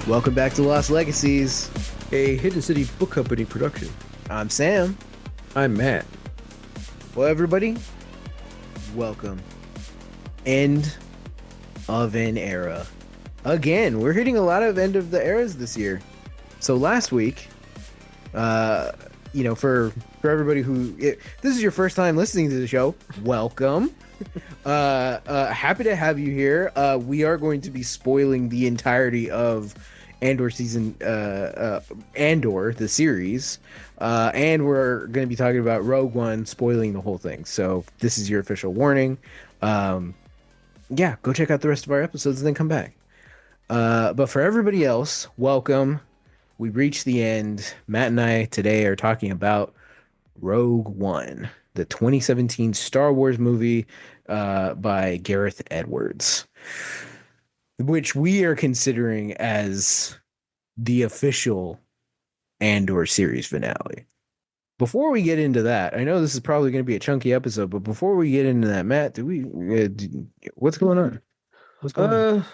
Welcome back to Lost Legacies. A Hidden City Book Company production. I'm Sam. I'm Matt. Well, everybody, welcome. End of an era. Again, we're hitting a lot of end of the eras this year. So last week, for everybody this is your first time listening to the show, welcome. Happy to have you here. We are going to be spoiling the entirety of Andor Andor, the series, and we're going to be talking about Rogue One, spoiling the whole thing. So this is your official warning. Go check out the rest of our episodes and then come back. But for everybody else, welcome. We reached the end. Matt and I today are talking about Rogue One, the 2017 Star Wars movie by Gareth Edwards, which we are considering as the official Andor series finale. Before we get into that, I know this is probably going to be a chunky episode, but before we get into that, Matt, what's going on? What's going on?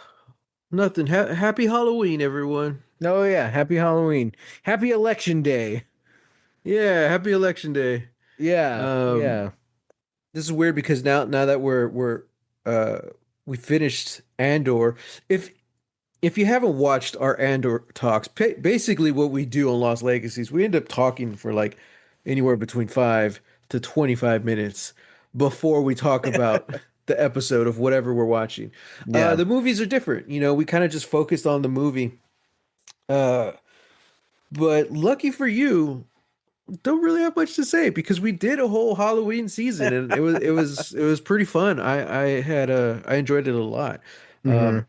Nothing. Happy Halloween, everyone. Oh yeah, happy Halloween. Happy Election Day. Yeah, happy Election Day. Yeah. This is weird because now that we finished Andor, if you haven't watched our Andor talks, basically what we do on Lost Legacies, we end up talking for like anywhere between 5 to 25 minutes before we talk about the episode of whatever we're watching. Yeah. The movies are different. We kind of just focused on the movie. But lucky for you, don't really have much to say because we did a whole Halloween season and it was pretty fun. I enjoyed it a lot. Mhm.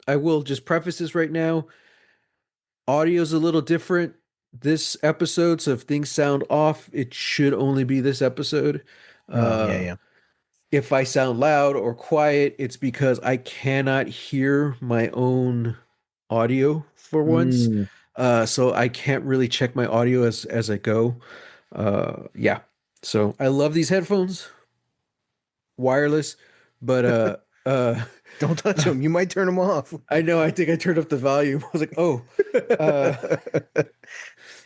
I will just preface this right now. Audio's a little different this episode, so if things sound off, it should only be this episode. Yeah. If I sound loud or quiet, it's because I cannot hear my own audio for once. Mm. So I can't really check my audio as I go. Yeah. So I love these headphones, wireless, but Don't touch them. You might turn them off. I know. I think I turned up the volume. I was like, oh, uh,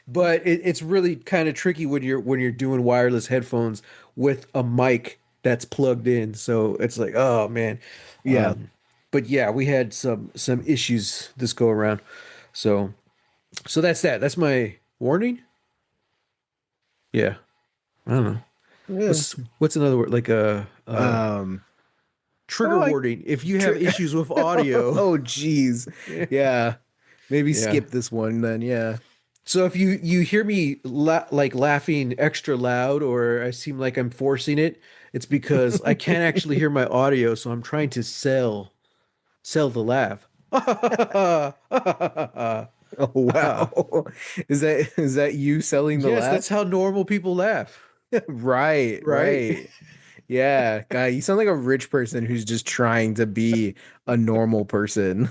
but it's really kind of tricky when you're doing wireless headphones with a mic that's plugged in. So it's like, oh man. Yeah. But yeah, we had some issues this go around. So that's that. That's my warning. Yeah. I don't know. Yeah. What's another word? Like a trigger Oh, warning. If you have issues with audio. Oh, geez. Yeah. Maybe Yeah. skip this one then. Yeah. So if you hear me laughing extra loud or I seem like I'm forcing it, it's because I can't actually hear my audio, so I'm trying to sell the laugh. Oh, wow. Is that you selling the Yes, laugh? that's how normal people laugh. Right. Yeah. God, you sound like a rich person who's just trying to be a normal person.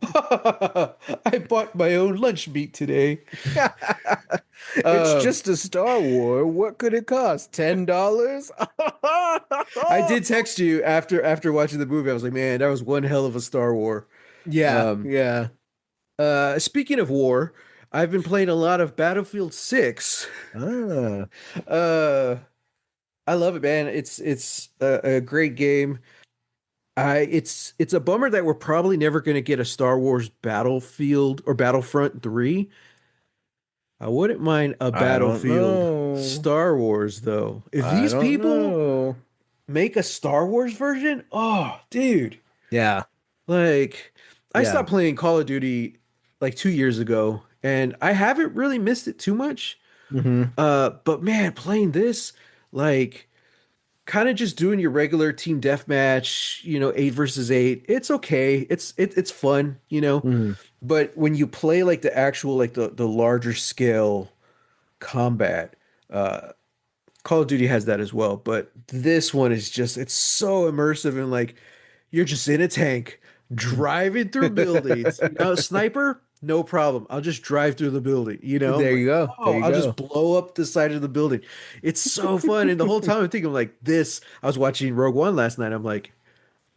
I bought my own lunch meat today. It's just a Star Wars. What could it cost? $10? I did text you after watching the movie. I was like, man, that was one hell of a Star War. Yeah. Um, Yeah. Speaking of war, I've been playing a lot of Battlefield 6. Ah. Uh, I love it, man. It's a great game. It's a bummer that we're probably never going to get a Star Wars Battlefield or Battlefront 3. I wouldn't mind a I don't Battlefield know. Star Wars though. If I these don't people know. make a Star Wars version, oh, dude. Yeah. Like I Yeah. stopped playing Call of Duty like 2 years ago and I haven't really missed it too much. Hmm. But man, playing this like kind of just doing your regular team deathmatch, 8 versus 8. It's okay. It's fun, Hmm. But when you play like the actual like the larger scale combat, Call of Duty has that as well. But this one is just it's so immersive and like you're just in a tank driving through buildings. Sniper, no problem. I'll just drive through the building. I'm There like, you go. There oh, you I'll go. just blow up the side of the building. It's so fun. And the whole time I'm thinking like this. I was watching Rogue One last night. I'm like,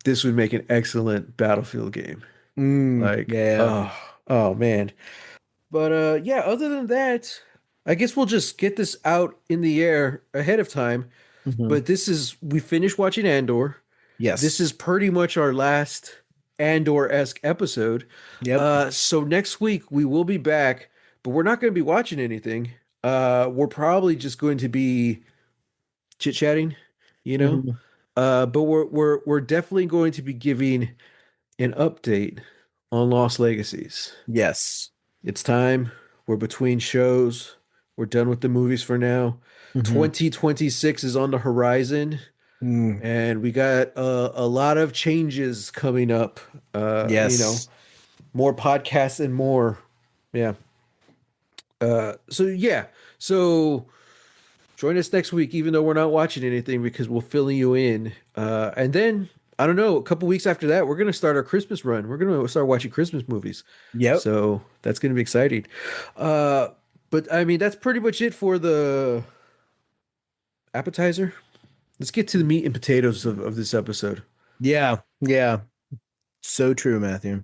this would make an excellent Battlefield game. Like, Yeah. oh man. But yeah, other than that, I guess we'll just get this out in the air ahead of time. Hmm. But we finished watching Andor. This Yes. is pretty much our last Andor-esque episode. Yep. So next week we will be back, but we're not going to be watching anything. We're probably just going to be chit-chatting, you know. Hmm. But we're definitely going to be giving an update on Lost Legacies. Yes. It's time. We're between shows. We're done with the movies for now. Hmm. 2026 is on the horizon, Mm. and we got a lot of changes coming up. Yes. More podcasts and more. Yeah. So yeah. So join us next week, even though we're not watching anything, because we'll fill you in. And then I don't know, a couple weeks after that, we're gonna start our Christmas run. We're gonna start watching Christmas movies. Yep. So that's gonna be exciting. Uh, but I mean, that's pretty much it for the appetizer. Let's get to the meat and potatoes of this episode. Yeah. Yeah. So true, Matthew.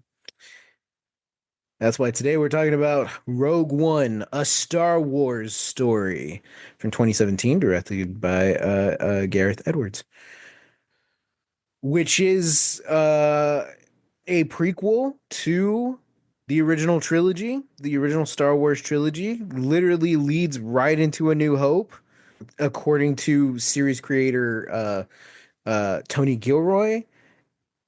That's why today we're talking about Rogue One, a Star Wars story from 2017, directed by Gareth Edwards, which is a prequel to the original trilogy. The original Star Wars trilogy literally leads right into A New Hope, according to series creator Tony Gilroy.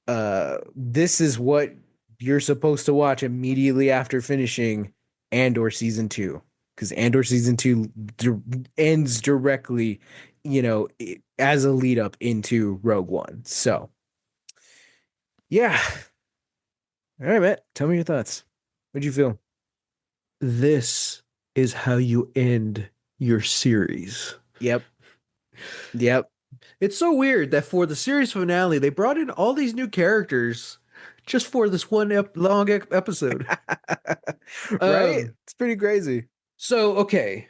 This is what you're supposed to watch immediately after finishing Andor season two, because Andor season two ends directly, as a lead up into Rogue One. So, yeah. All right, Matt. Tell me your thoughts. What'd you feel? This is how you end your series. Yep. Yep. It's so weird that for the series finale, they brought in all these new characters just for this one long episode. Right? Um, It's pretty crazy. so okay,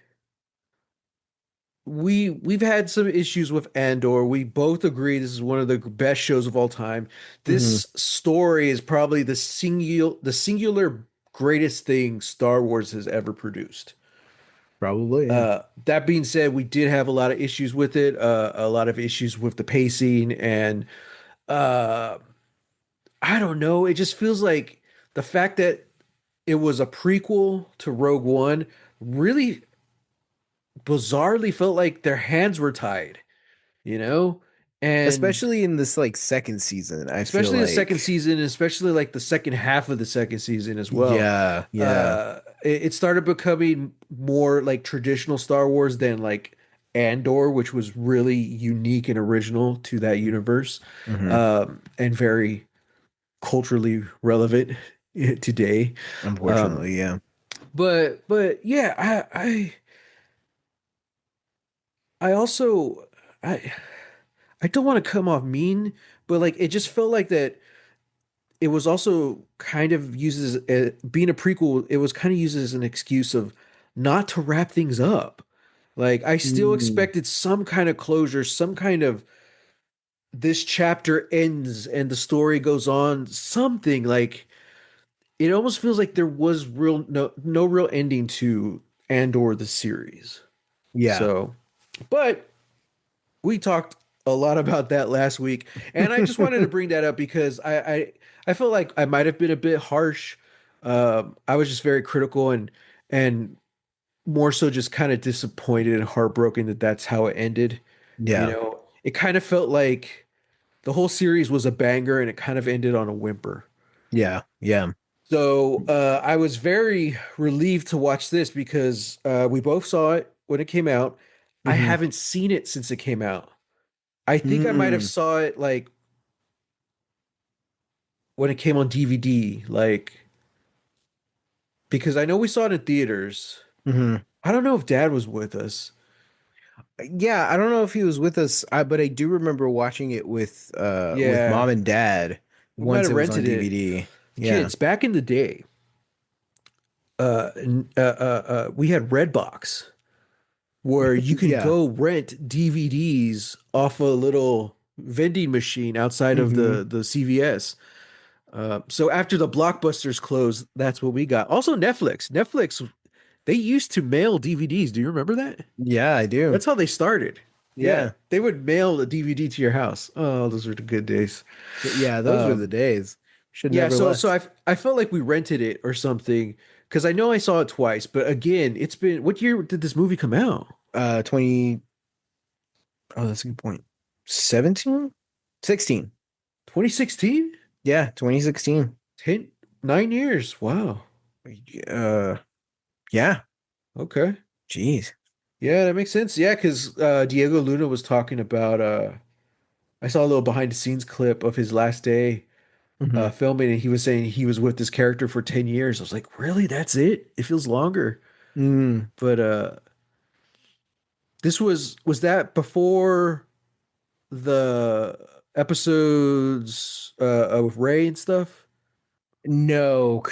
we've had some issues with Andor. We both agree this is one of the best shows of all time. Hmm. This story is probably the singular greatest thing Star Wars has ever produced. Probably, yeah. That being said, we did have a lot of issues with it, a lot of issues with the pacing, and uh, I don't know. It just feels like the fact that it was a prequel to Rogue One really bizarrely felt like their hands were tied, you know? And Especially in this like second season, I feel especially the second like. season, especially like the second half of the second season as well. Yeah, yeah. It started becoming more like traditional Star Wars than like Andor, which was really unique and original to that universe, Hmm. and very culturally relevant today. Um, Unfortunately, yeah. but yeah, I also I don't want to come off mean, but like it just felt like that it was also kind of uses being a prequel, it was kind of used as an excuse of not to wrap things up. Like I still Mm, expected some kind of closure, some kind of this chapter ends and the story goes on, something like it almost feels like there was no real ending to Andor the series. yeah. So, but we talked a lot about that last week, and I just wanted to bring that up because I felt like I might have been a bit harsh. I was just very critical and more so just kind of disappointed and heartbroken that that's how it ended. You Yeah. know, it kind of felt like the whole series was a banger and it kind of ended on a whimper. Yeah. Yeah. So I was very relieved to watch this because we both saw it when it came out. I Hmm. haven't seen it since it came out. I think I might have Mm. saw it like when it came on DVD, like because I know we saw it in theaters. Hmm. I don't know if Dad was with us. Yeah, I don't know if he was with us, but I do remember watching it with Yeah, mom and dad we might once have it was on rented it. DVD. Yeah. Kids, back in the day, we had Redbox where you can Yeah. go rent DVDs off a little vending machine outside of Hmm. the CVS. So after the blockbusters closed, that's what we got. Also, Netflix. Netflix, they used to mail DVDs. Do you remember that? Yeah, I do. That's how they started. Yeah, Yeah. they would mail a DVD to your house. Oh, those were the good days. Yeah, those were the Um, days. Should yeah, never so left. I felt like we rented it or something because I know I saw it twice, but again, it's been what year did this movie come out? 20 Oh, that's a good point. 17? 16. 2016? Yeah, 2016. 10, 9 years. Wow. Uh yeah. Okay. Jeez. Yeah, that makes sense. Yeah, because Diego Luna was talking about I saw a little behind the scenes clip of his last day Hmm. filming, and he was saying he was with this character for 10 years. I was like, really? That's it? It feels longer. Mm. But this was that before the episodes with Ray and stuff? No,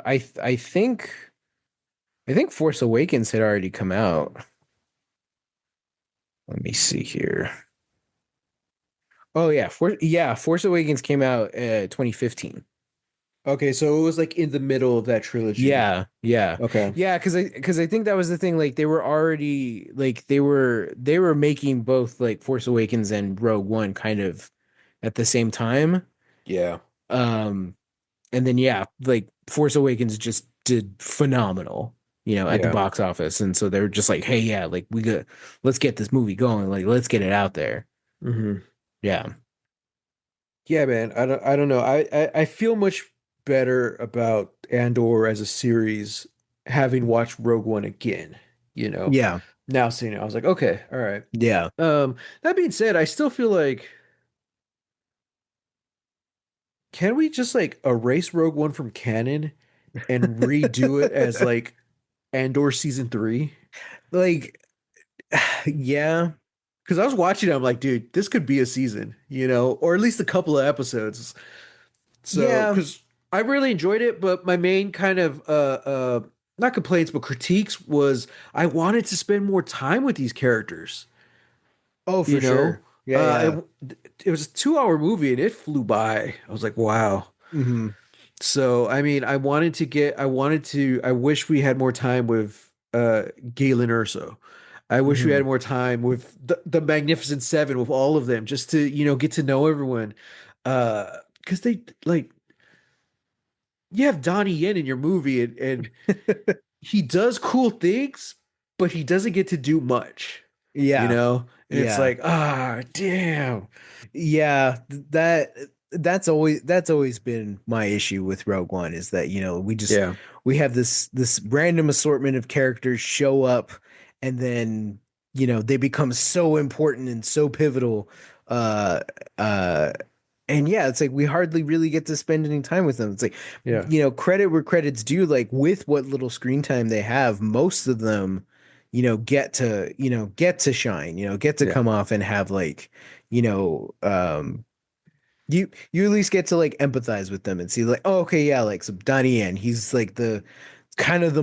I think Force Awakens had already come out. Let me see here. Oh yeah, Force Awakens came out 2015. Okay, so it was like in the middle of that trilogy. Yeah, yeah. Okay. Yeah, because I think that was the thing, like they were already like they were making both like Force Awakens and Rogue One kind of at the same time. Yeah. Um and then yeah, like Force Awakens just did phenomenal, at the Yeah. box office. And so they were just like, "Hey, yeah, like let's get this movie going. Like let's get it out there." Hmm. Yeah. Yeah, man. I don't know. I feel much better about Andor as a series having watched Rogue One again, you know. Yeah. Now seeing it, I was like, okay, all right. Yeah. That being said, I still feel like can we just like erase Rogue One from canon and redo it as like Andor season 3? Like yeah. Because I was watching it, I'm like, dude, this could be a season, or at least a couple of episodes. So, Yeah. because I really enjoyed it, but my main kind of not complaints but critiques was I wanted to spend more time with these characters. Oh, You for know, sure. Yeah, uh, yeah. it was a 2 hour movie and it flew by. I was like, wow. Hmm. So, I mean, I wish we had more time with Galen Erso. I wish we Hmm. had more time with the Magnificent Seven, with all of them, just to, get to know everyone. Because they like you have Donnie Yen in your movie, and he does cool things, but he doesn't get to do much, Yeah. And it's Yeah. like, damn. Yeah, that's always been my issue with Rogue One is that, Yeah, we have this random assortment of characters show up and then, they become so important and so pivotal. Uh uh and yeah, it's like we hardly really get to spend any time with them. It's like, yeah, credit where credit's due, like with what little screen time they have, most of them, get to shine, get to yeah, come off and have like, you know, um, you at least get to like empathize with them and see like, oh, okay, yeah, like so Donnie Yen, he's like the kind of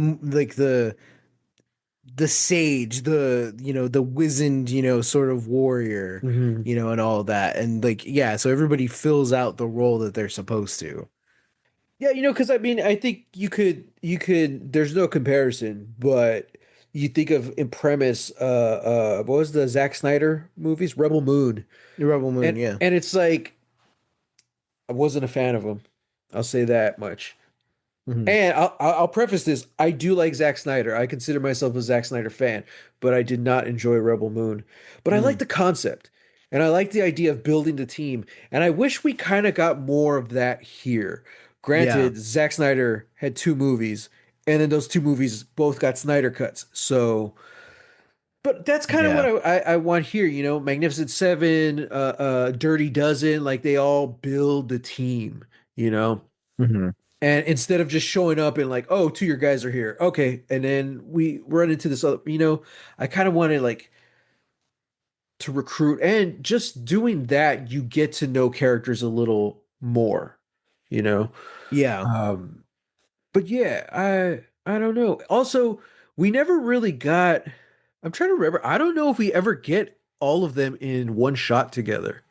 the sage, the wizened, sort of warrior, hmm and all of that. And like, yeah, so everybody fills out the role that they're supposed to. yeah. Because I mean, I think you could. There's no comparison, but you think of in premise, what was the Zack Snyder movies, Rebel Moon, The Rebel Moon, and yeah. and it's like I wasn't a fan of him. I'll say that much. Hmm. And I'll preface this: I do like Zack Snyder. I consider myself a Zack Snyder fan, but I did not enjoy Rebel Moon. But I like Hmm. the concept, and I like the idea of building the team. And I wish we kind of got more of that here. Yeah, Granted, Zack Snyder had two movies, and then those two movies both got Snyder cuts. So, but that's kind of what yeah. I want here. Magnificent Seven, Dirty Dozen, like they all build the team. You know. Hmm. And instead of just showing up and like, oh, two of your guys are here. Okay. And then we run into this other, I kind of wanted like to recruit and just doing that, you get to know characters a little more, you know? Yeah. Um, but yeah, I don't know. Also, we never really got, I'm trying to remember. I don't know if we ever get all of them in one shot together.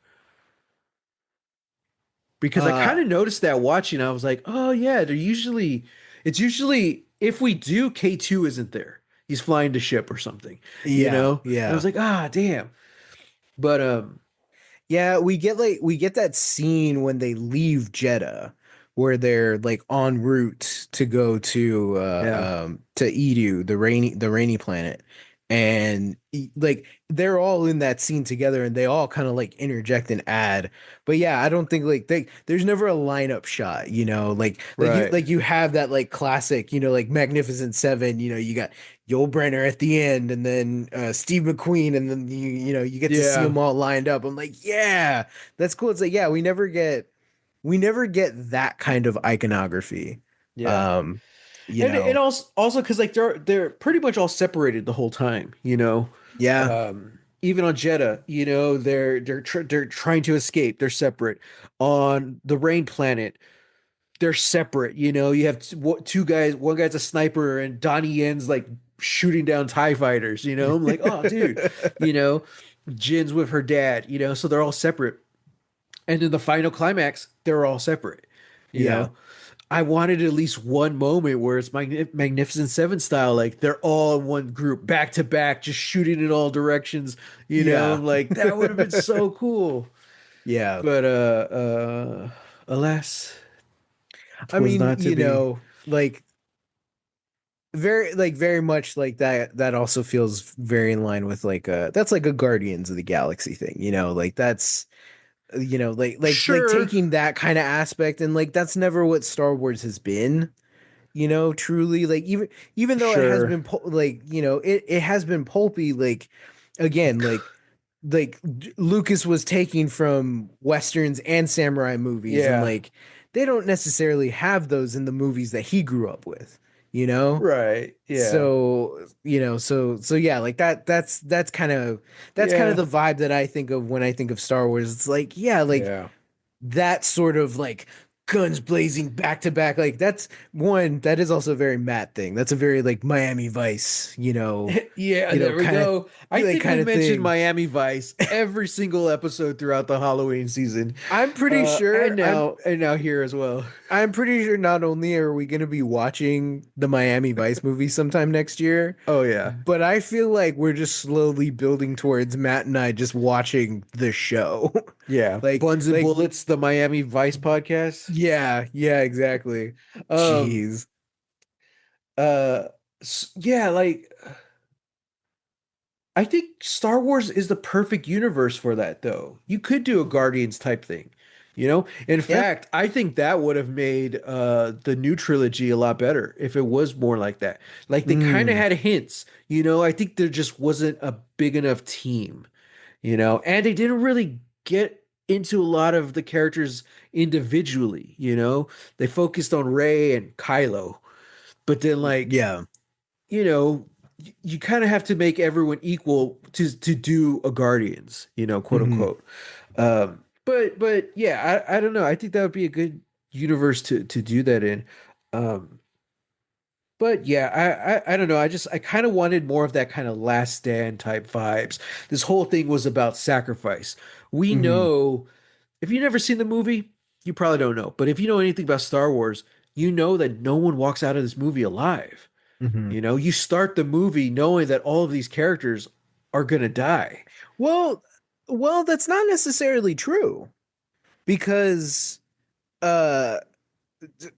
Because I Uh kind of noticed that watching. I was like, oh yeah, it's usually if we do, K2 isn't there. He's flying the ship or something, you yeah, know? And I yeah. was like, ah, damn. But Yeah, we get that scene when they leave Jeddah where they're like en route to go yeah, to Edu, the rainy planet. And like they're all in that scene together and they all kind of like interject and add. But yeah, I don't think like there's never a lineup shot, you know, right. like you have that like classic, you know, like Magnificent Seven, you know, you got Yul Brynner at the end, and then Steve McQueen, and then you know you get to see Yeah, them all lined up. I'm like, yeah, that's cool. It's like, yeah, we never get that kind of iconography. yeah. Um, you And know, also because like they're pretty much all separated the whole time, you know. yeah, Even on Jeddah, you know, they're trying to escape. They're separate. On the Rain Planet, they're separate. You know, you have two guys. One guy's a sniper, and Donnie Yen's like shooting down TIE fighters. You know, I'm like, oh, dude. You know, Jin's with her dad. You know, so they're all separate. And in the final climax, they're all separate. You yeah, know, I wanted at least one moment where it's Magnificent Seven style, like they're all in one group, back to back, just shooting in all directions. You know, yeah, I'm like that would have been so cool. yeah. But alas, I was mean, not to you be. know, very much like that also feels very in line with like that's like a Guardians of the Galaxy thing, you know, like that's you know like Sure, taking that kind of aspect, and like that's never what Star Wars has been, you know, truly. Like even though it has sure. been like, you know, it has been pulpy, like again, like Lucas was taking from westerns and samurai movies, and Yeah, like they don't necessarily have those in the movies that he grew up with, you know. right. Yeah, So you know, so yeah, like that's kind of yeah, the vibe that I think of when I think of Star Wars. It's like, yeah, like yeah. that sort of like guns blazing back to back, like that's one that is also a very Matt thing. That's a very like Miami Vice, Yeah, there we kind of go. I like think we kind of mentioned thing. Miami Vice every single episode throughout the Halloween season. I'm pretty And sure now here as well. I'm pretty sure not only are we going to be watching the Miami Vice movie sometime next year, Oh yeah. but I feel like we're just slowly building towards Matt and I just watching the show. Yeah. like Buns and like Bullets, the Miami Vice podcast. yeah, yeah, exactly. Um Jeez. uh yeah, like I think Star Wars is the perfect universe for that, though. You could do a Guardians type thing, you know? In Yeah. fact, I think that would have made the new trilogy a lot better if it was more like that. Like they kind of Mm, had hints, you know? I think there just wasn't a big enough team, you know? And they didn't really get into a lot of the characters individually, you know? They focused on Rey and Kylo, but then like yeah. you know, you kind of have to make everyone equal to do a Guardians, you know, quote Hmm. unquote. But yeah, I don't know. I think that would be a good universe to do that in. Um, but yeah, I don't know. I kind of wanted more of that kind of Last Stand type vibes. This whole thing was about sacrifice. We Hmm. know if you've never seen the movie, you probably don't know. But if you know anything about Star Wars, you know that no one walks out of this movie alive. Hmm. You know, you start the movie knowing that all of these characters are gonna die. Well, that's not necessarily true because uh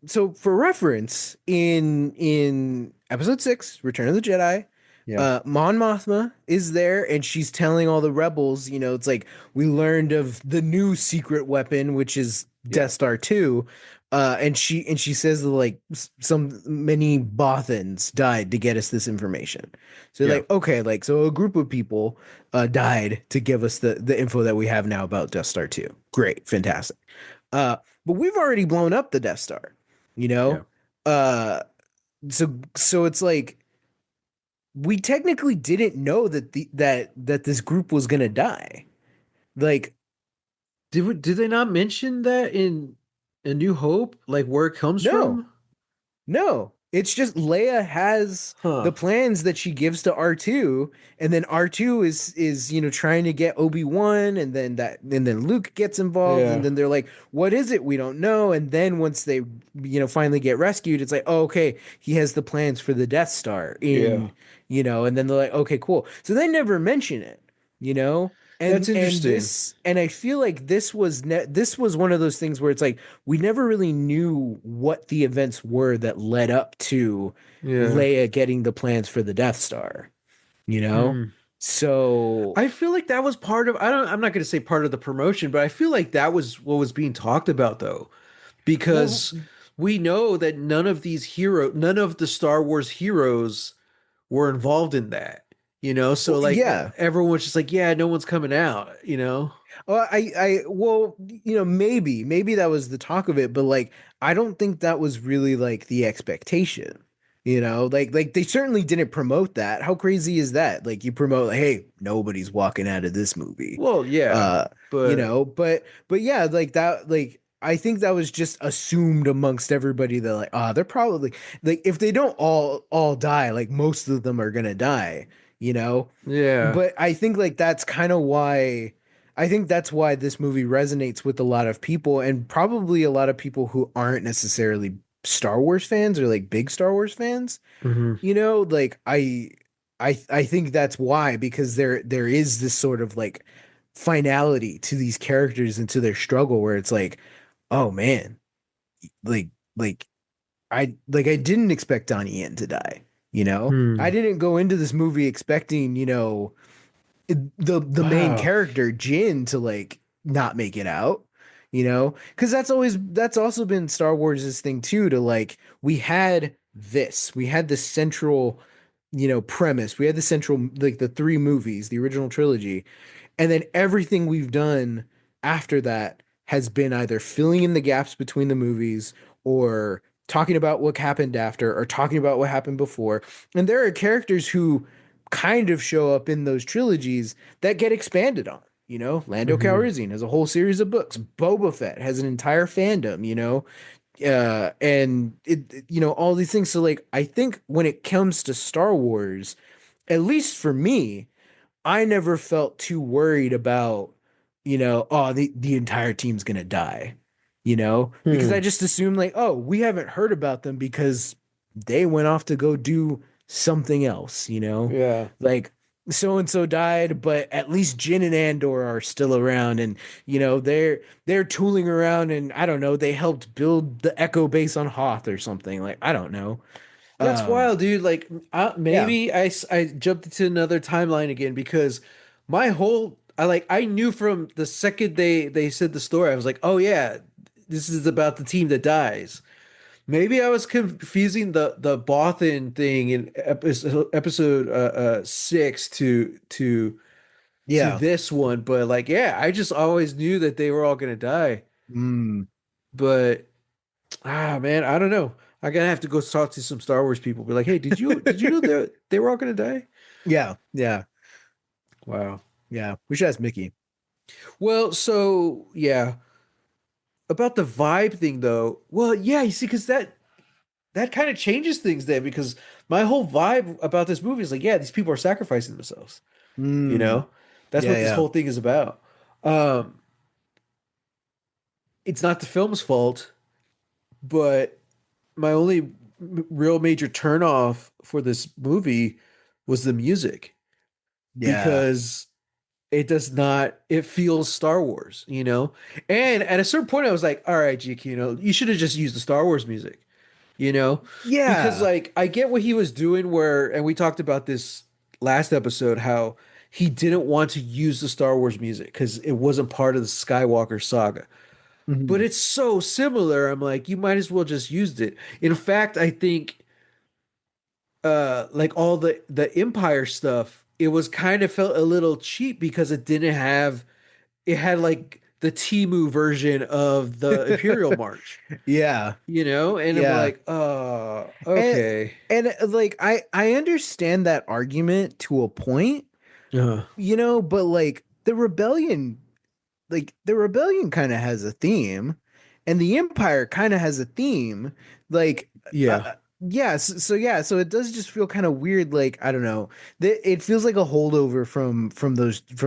so for reference, in episode 6, Return of the Jedi, Yeah, Mon Mothma is there and she's telling all the rebels, you know, it's like we learned of the new secret weapon, which is yeah, Death Star 2. And she says that like some many Bothans died to get us this information. So yeah, like, okay, like so a group of people died to give us the info that we have now about Death Star 2. Great, fantastic. Uh, but we've already blown up the Death Star, you yeah. know? Uh, so it's like we technically didn't know that this group was gonna die. Like, Did they not mention that in A New Hope, like where it comes no, from? no. It's just Leia has Huh. the plans that she gives to R2, and then R2 is trying to get Obi-Wan, and then Luke gets involved, and Yeah. then they're like, "What is it? We don't know." And then once they finally get rescued, it's like, "Oh, okay, he has the plans for the Death Star Yeah. and then they're like, "Okay, cool." So they never mention it, you know? That's And interesting. this and I feel like this was one of those things where it's like we never really knew what the events were that led up to Yeah. Leia getting the plans for the Death Star, you know? Hmm. So, I feel like that was part of, I'm not going to say part of the promotion, but I feel like that was what was being talked about though, well, because we know that none of the Star Wars heroes were involved in that, So like yeah. everyone was just like, yeah, no one's coming out. Well, maybe that was the talk of it, but like, I don't think that was really like the expectation. Like they certainly didn't promote that. How crazy is that? Like you promote, like, hey, nobody's walking out of this movie. Well, yeah, Uh, but but yeah, like that, like I think that was just assumed amongst everybody that like, they're probably like if they don't all die, like most of them are gonna die, you know? yeah. But I think like that's kind of why I think that's why this movie resonates with a lot of people and probably a lot of people who aren't necessarily Star Wars fans or like big Star Wars fans. Hmm. Like I think that's why because there is this sort of like finality to these characters and to their struggle where it's like, oh man, like like I didn't expect Donnie Yen to die. I Hmm. didn't go into this movie expecting, the main Wow. character Jin to like not make it out, because that's also been Star Wars's thing too to like we had this central premise, we had the central like the three movies, the original trilogy, and then everything we've done after that has been either filling in the gaps between the movies or talking about what happened after or talking about what happened before. And there are characters who kind of show up in those trilogies that get expanded on. Lando Hmm. Calrissian has a whole series of books. Boba Fett has an entire fandom, and all these things. So like, I think when it comes to Star Wars, at least for me, I never felt too worried about, oh, the entire team's gonna die, because I Hmm. just assumed like, oh, we haven't heard about them because they went off to go do something else, Yeah. like so and so died, but at least Jin and Andor are still around, and they're tooling around, and I don't know, they helped build the Echo base on Hoth or something, like I don't know, That's um, wild, dude. Like, yeah, maybe I jumped into another timeline again because I knew from the second they said the story, I was like, oh yeah, this is about the team that dies. Maybe I was confusing the Bothan thing in episode 6 to yeah. this one, but like, yeah, I just always knew that they were all gonna die. Mm. But man, I don't know. I gotta have to go talk to some Star Wars people. Be like, hey, did you know they were all gonna die? Yeah, yeah, Wow. yeah. We should ask Mickey. Well, so yeah, about the vibe thing though. Well, yeah, you see, because that kind of changes things then. Because my whole vibe about this movie is like, yeah, these people are sacrificing themselves. You Mm. know, that's Yeah, what this yeah. whole thing is about. Um, it's not the film's fault, but my only real major turnoff for this movie was the music Yeah. because it feels Star Wars. And at a certain point I was like, all right, GQ, you should have just used the Star Wars music, you know? Because Yeah. like I get what he was doing and we talked about this last episode, how he didn't want to use the Star Wars music because it wasn't part of the Skywalker saga. But Mhm. it's so similar. I'm like, you might as well just used it. In fact, I think like all the Empire stuff, it was kind of felt a little cheap because it had like the Timu version of the Imperial March, Yeah. and I'm Yeah. like, And okay. like I understand that argument to a point, Uh, but like the rebellion kind of has a theme and the empire kind of has a theme, like yeah. yeah, so it does just feel kind of weird. Like I don't know, it feels like a holdover from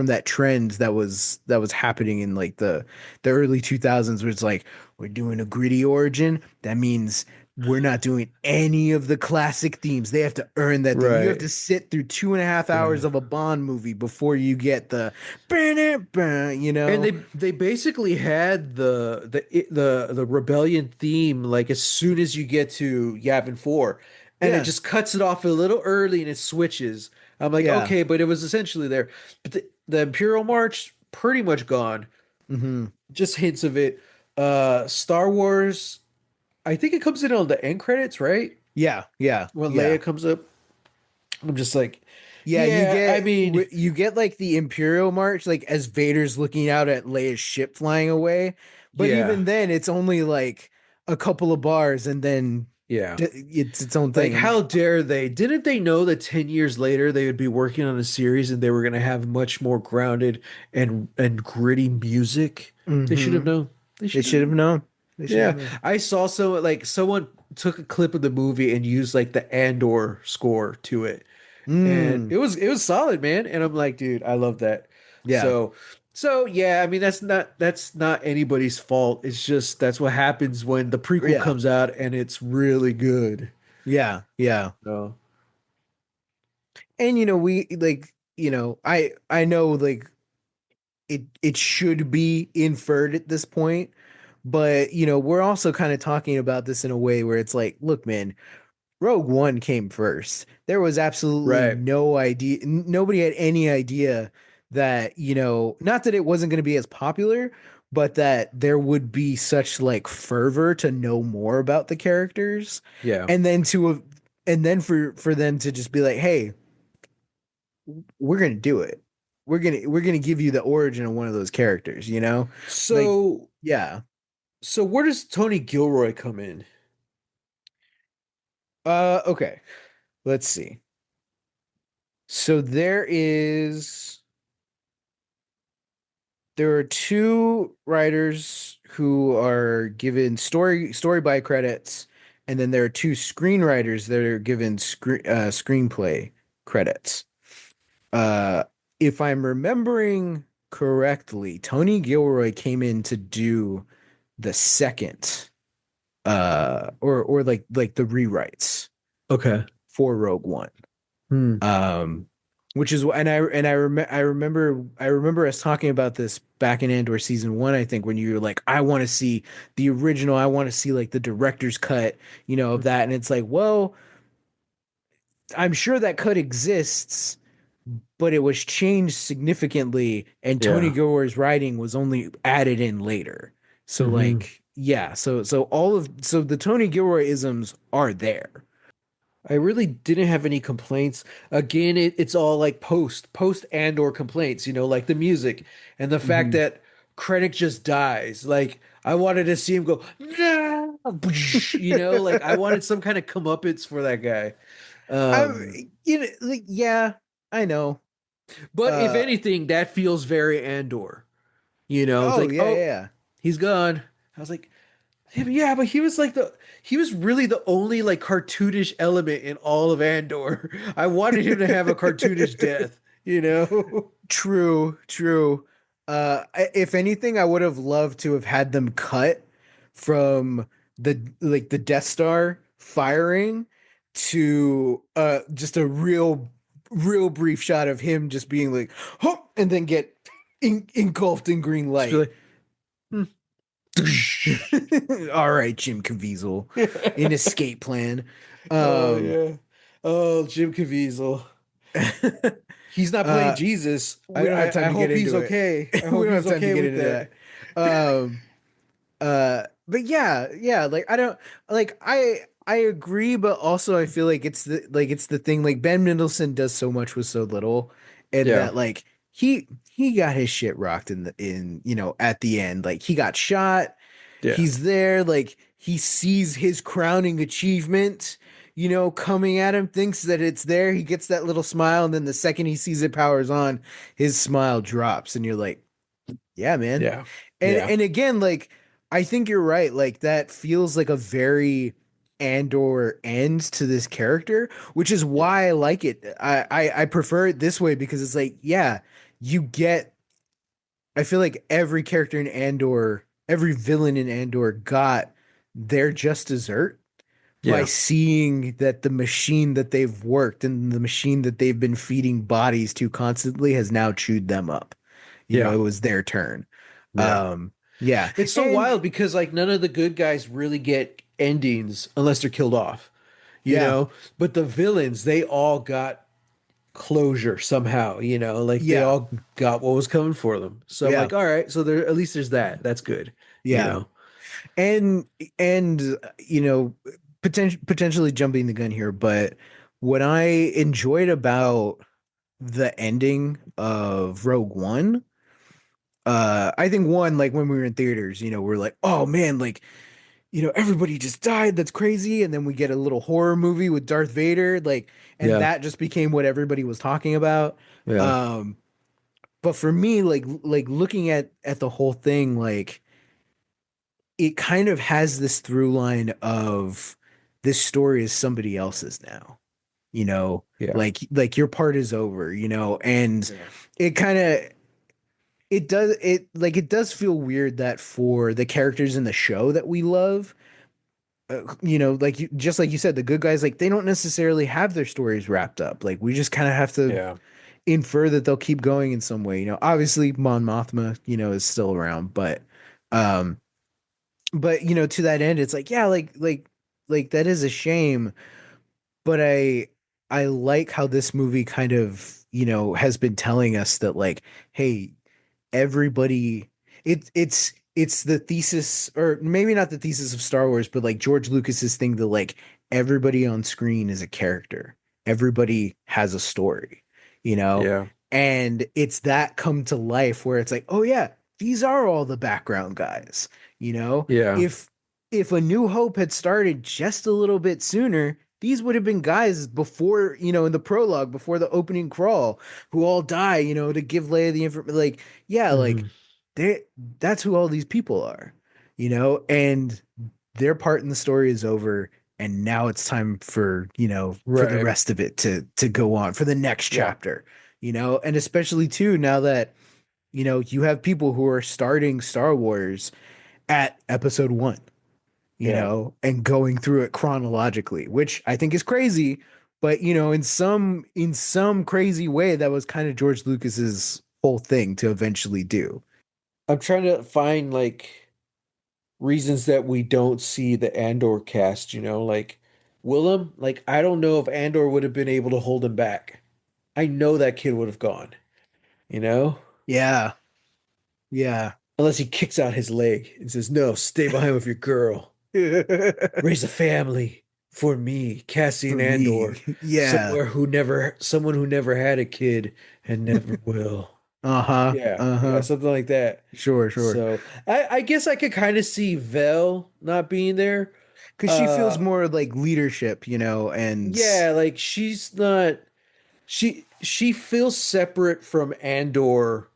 that trend that was happening in like the early 2000s, where it's like we're doing a gritty origin. That means we're not doing any of the classic themes. They have to earn that theme. You have to Right. sit through 2.5 hours Yeah. of a Bond movie before you get the, you And know? they basically had the rebellion theme like as soon as you get to Yavin 4, and it Yeah, just cuts it off a little early and it switches. I'm like, yeah. okay, but it was essentially there. But the Imperial March pretty much gone. Hmm. Just hints of it. Star Wars, I think it comes in on the end credits, right? Yeah, yeah, When yeah. Leia comes up. I'm just like, Yeah, yeah, I mean, you get like the Imperial March, like as Vader's looking out at Leia's ship flying away. But yeah, even then, it's only like a couple of bars, and then yeah. it's its own Like, thing. And how dare they? Didn't they know that 10 years later they would be working on a series and they were going to have much more grounded and gritty music? They should have hmm known. They they should have should have known. known. They should have Yeah, known. I saw someone took a clip of the movie and used like the Andor score to it. And Mm, it was solid, man. And I'm like, dude, I love that. yeah, So so yeah, I mean that's not anybody's fault. It's just that's what happens when the prequel yeah, comes out and it's really good. yeah, yeah. So And we like, I know like it should be inferred at this point, but we're also kind of talking about this in a way where it's like, look, man, Rogue One came first. There was absolutely right. no idea. Nobody had any idea that, not that it wasn't going to be as popular, but that there would be such like fervor to know more about the characters. Yeah. And then for them to just be like, "Hey, we're going to do it. We're going to give you the origin of one of those characters, you know?" Like, So yeah. so where does Tony Gilroy come in? Okay. Let's see. So there are two writers who are given story by credits, and then there are two screenwriters that are given screenplay credits. Uh, if I'm remembering correctly, Tony Gilroy came in to do the second, or like the rewrites Okay. for Rogue One. Hmm. Um, which is I remember us talking about this back in Andor season 1, I think, when you were like, I want to see the original, I want to see like the director's cut, of that. And it's like, well, I'm sure that cut exists, but it was changed significantly, and Tony Yeah. Gilroy's writing was only added in later. So Hmm. like, yeah, so the Tony Gilroy isms are there. I really didn't have any complaints. Again, it's all like post Andor complaints, like the music and the fact Mhm. that Krennic just dies. Like I wanted to see him go, no, like I wanted some kind of comeuppance for that guy. Um, Like, yeah, I know. but if Uh, anything, that feels very Andor. It's oh like, yeah, oh, yeah. he's gone. I was like, yeah, but he was really the only like cartoonish element in all of Andor. I wanted him to have a cartoonish Yeah. death. True, true. If anything, I would have loved to have had them cut from the Death Star firing to just a real brief shot of him just being like, "Huh," and then get engulfed in green Just be light. like, hmm. All right, Jim Caviezel, an escape plan. Oh Um, yeah. Oh, Jim Caviezel. He's not playing uh, Jesus. I, we don't have time I I to get hope he's into it. okay. I We hope don't he's have time to okay get with into that. that. Um, but yeah, like I don't like I agree, but also I feel like it's the thing, like Ben Mendelsohn does so much with so little, and Yeah. that like he got his shit rocked at the end. Like he got shot, Yeah. he's there, like he sees his crowning achievement, coming at him, thinks that it's there, he gets that little smile, and then the second he sees it powers on, his smile drops, and you're like, yeah, man. Yeah. And Yeah. and again, like I think you're right. Like that feels like a very Andor ends to this character, which is Yeah. why I like it. I prefer it this way because it's like, yeah, you get I feel like every character in Andor, every villain in Andor got their just dessert by Yeah. seeing that the machine that they've worked and the machine that they've been feeding bodies to constantly has now chewed them up. Yeah. It was their turn. Yeah. Yeah. It's so And wild because like none of the good guys really get endings unless they're killed off, you yeah, know? But the villains, they all got closure somehow, like they yeah, all got what was coming for them. So I'm yeah, like, all right, so there at least there's that. That's good, you yeah. know. And and you know, potentially jumping the gun here, but what I enjoyed about the ending of Rogue One, I think one, like when we were in theaters, we're like, oh man, like, everybody just died. That's crazy. And then we get a little horror movie with Darth Vader, like, and Yeah. that just became what everybody was talking about. Yeah. Um, but for me, like looking at the whole thing, like it kind of has this through line of this story is somebody else's now, you know, Yeah. like your part is over, and Yeah. it kind of it does feel weird that for the characters in the show that we love, like just like you said, the good guys, like they don't necessarily have their stories wrapped up. Like we just kind of have to Yeah. infer that they'll keep going in some way. Obviously Mon Mothma, is still around, um, but to that end, it's like, yeah, like that is a shame. But I like how this movie kind of has been telling us that, like, hey, everybody it's the thesis, or maybe not the thesis of Star Wars, but like George Lucas's thing that, like, everybody on screen is a character. Everybody has a story, you know? Yeah. And it's that come to life where it's like, oh yeah, these are all the background guys, you know? Yeah. If A New Hope had started just a little bit sooner, these would have been guys before, in the prologue, before the opening crawl, who all die, to give Leia the information. Like, yeah, like Hmm. they that's who all these people are, and their part in the story is over, and now it's time for the Right. rest of it to go on for the next Yeah. chapter, and especially too now that you have people who are starting Star Wars at episode 1, Yeah. and going through it chronologically, which I think is crazy, but in some crazy way that was kind of George Lucas's whole thing to eventually do. I'm trying to find like reasons that we don't see the Andor cast, like Willem, like I don't know if Andor would have been able to hold him back. I know that kid would have gone, you know? Yeah, yeah. Unless he kicks out his leg and says, "No, stay behind with your girl. Raise a family for me, Cassian For me. Andor, Yeah. someone who never had a kid and never will." Uh-huh. Yeah, yeah, Uh-huh. something like that. Sure, sure. So I guess I could kind of see Vel not being there. Because she feels Uh more like leadership, and yeah, like she's not she feels separate from Andor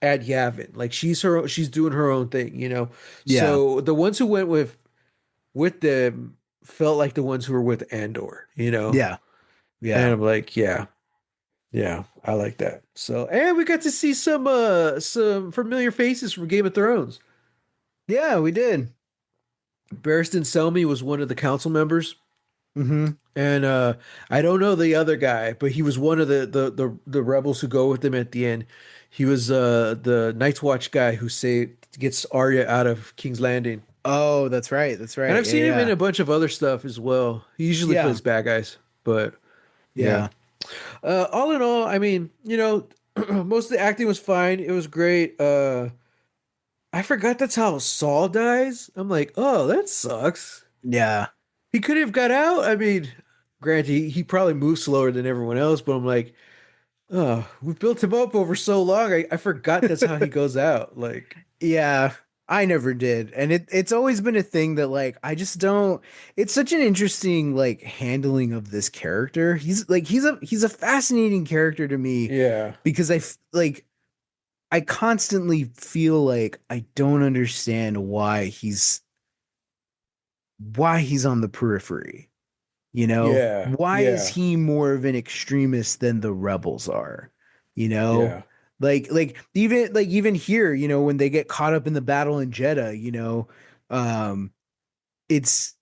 at Yavin. Like she's doing her own thing. yeah, So the ones who went with them felt like the ones who were with Andor. yeah, And yeah. I'm like, yeah, yeah, I like that. So, and we got to see some familiar faces from Game of Thrones. Yeah, we did. Barristan Selmy was one of the council members, Mm-hmm. and I don't know the other guy, but he was one of the rebels who go with them at the end. He was the Night's Watch guy who gets Arya out of King's Landing. Oh, that's right. That's And right. I've Yeah, seen him in yeah. a bunch of other stuff as well. He usually Yeah. plays bad guys, but yeah. Yeah. All in all, I mean, most of the acting was fine. It was great. I forgot that's how Saul dies. I'm like, oh, that sucks. Yeah. He could have got out. I mean, granted, he probably moves slower than everyone else, but I'm like, oh, we built him up over so long. I forgot that's how he goes out. Like, Yeah, I never did. And it's always been a thing that, like, I just don't it's such an interesting, like, handling of this character. He's a fascinating character to me yeah, because like I constantly feel like I don't understand why he's why he's on the periphery. You know, Yeah, why is yeah, he more of an extremist than the rebels are? You know, yeah, even here, when they get caught up in the battle in Jeddah, um, it's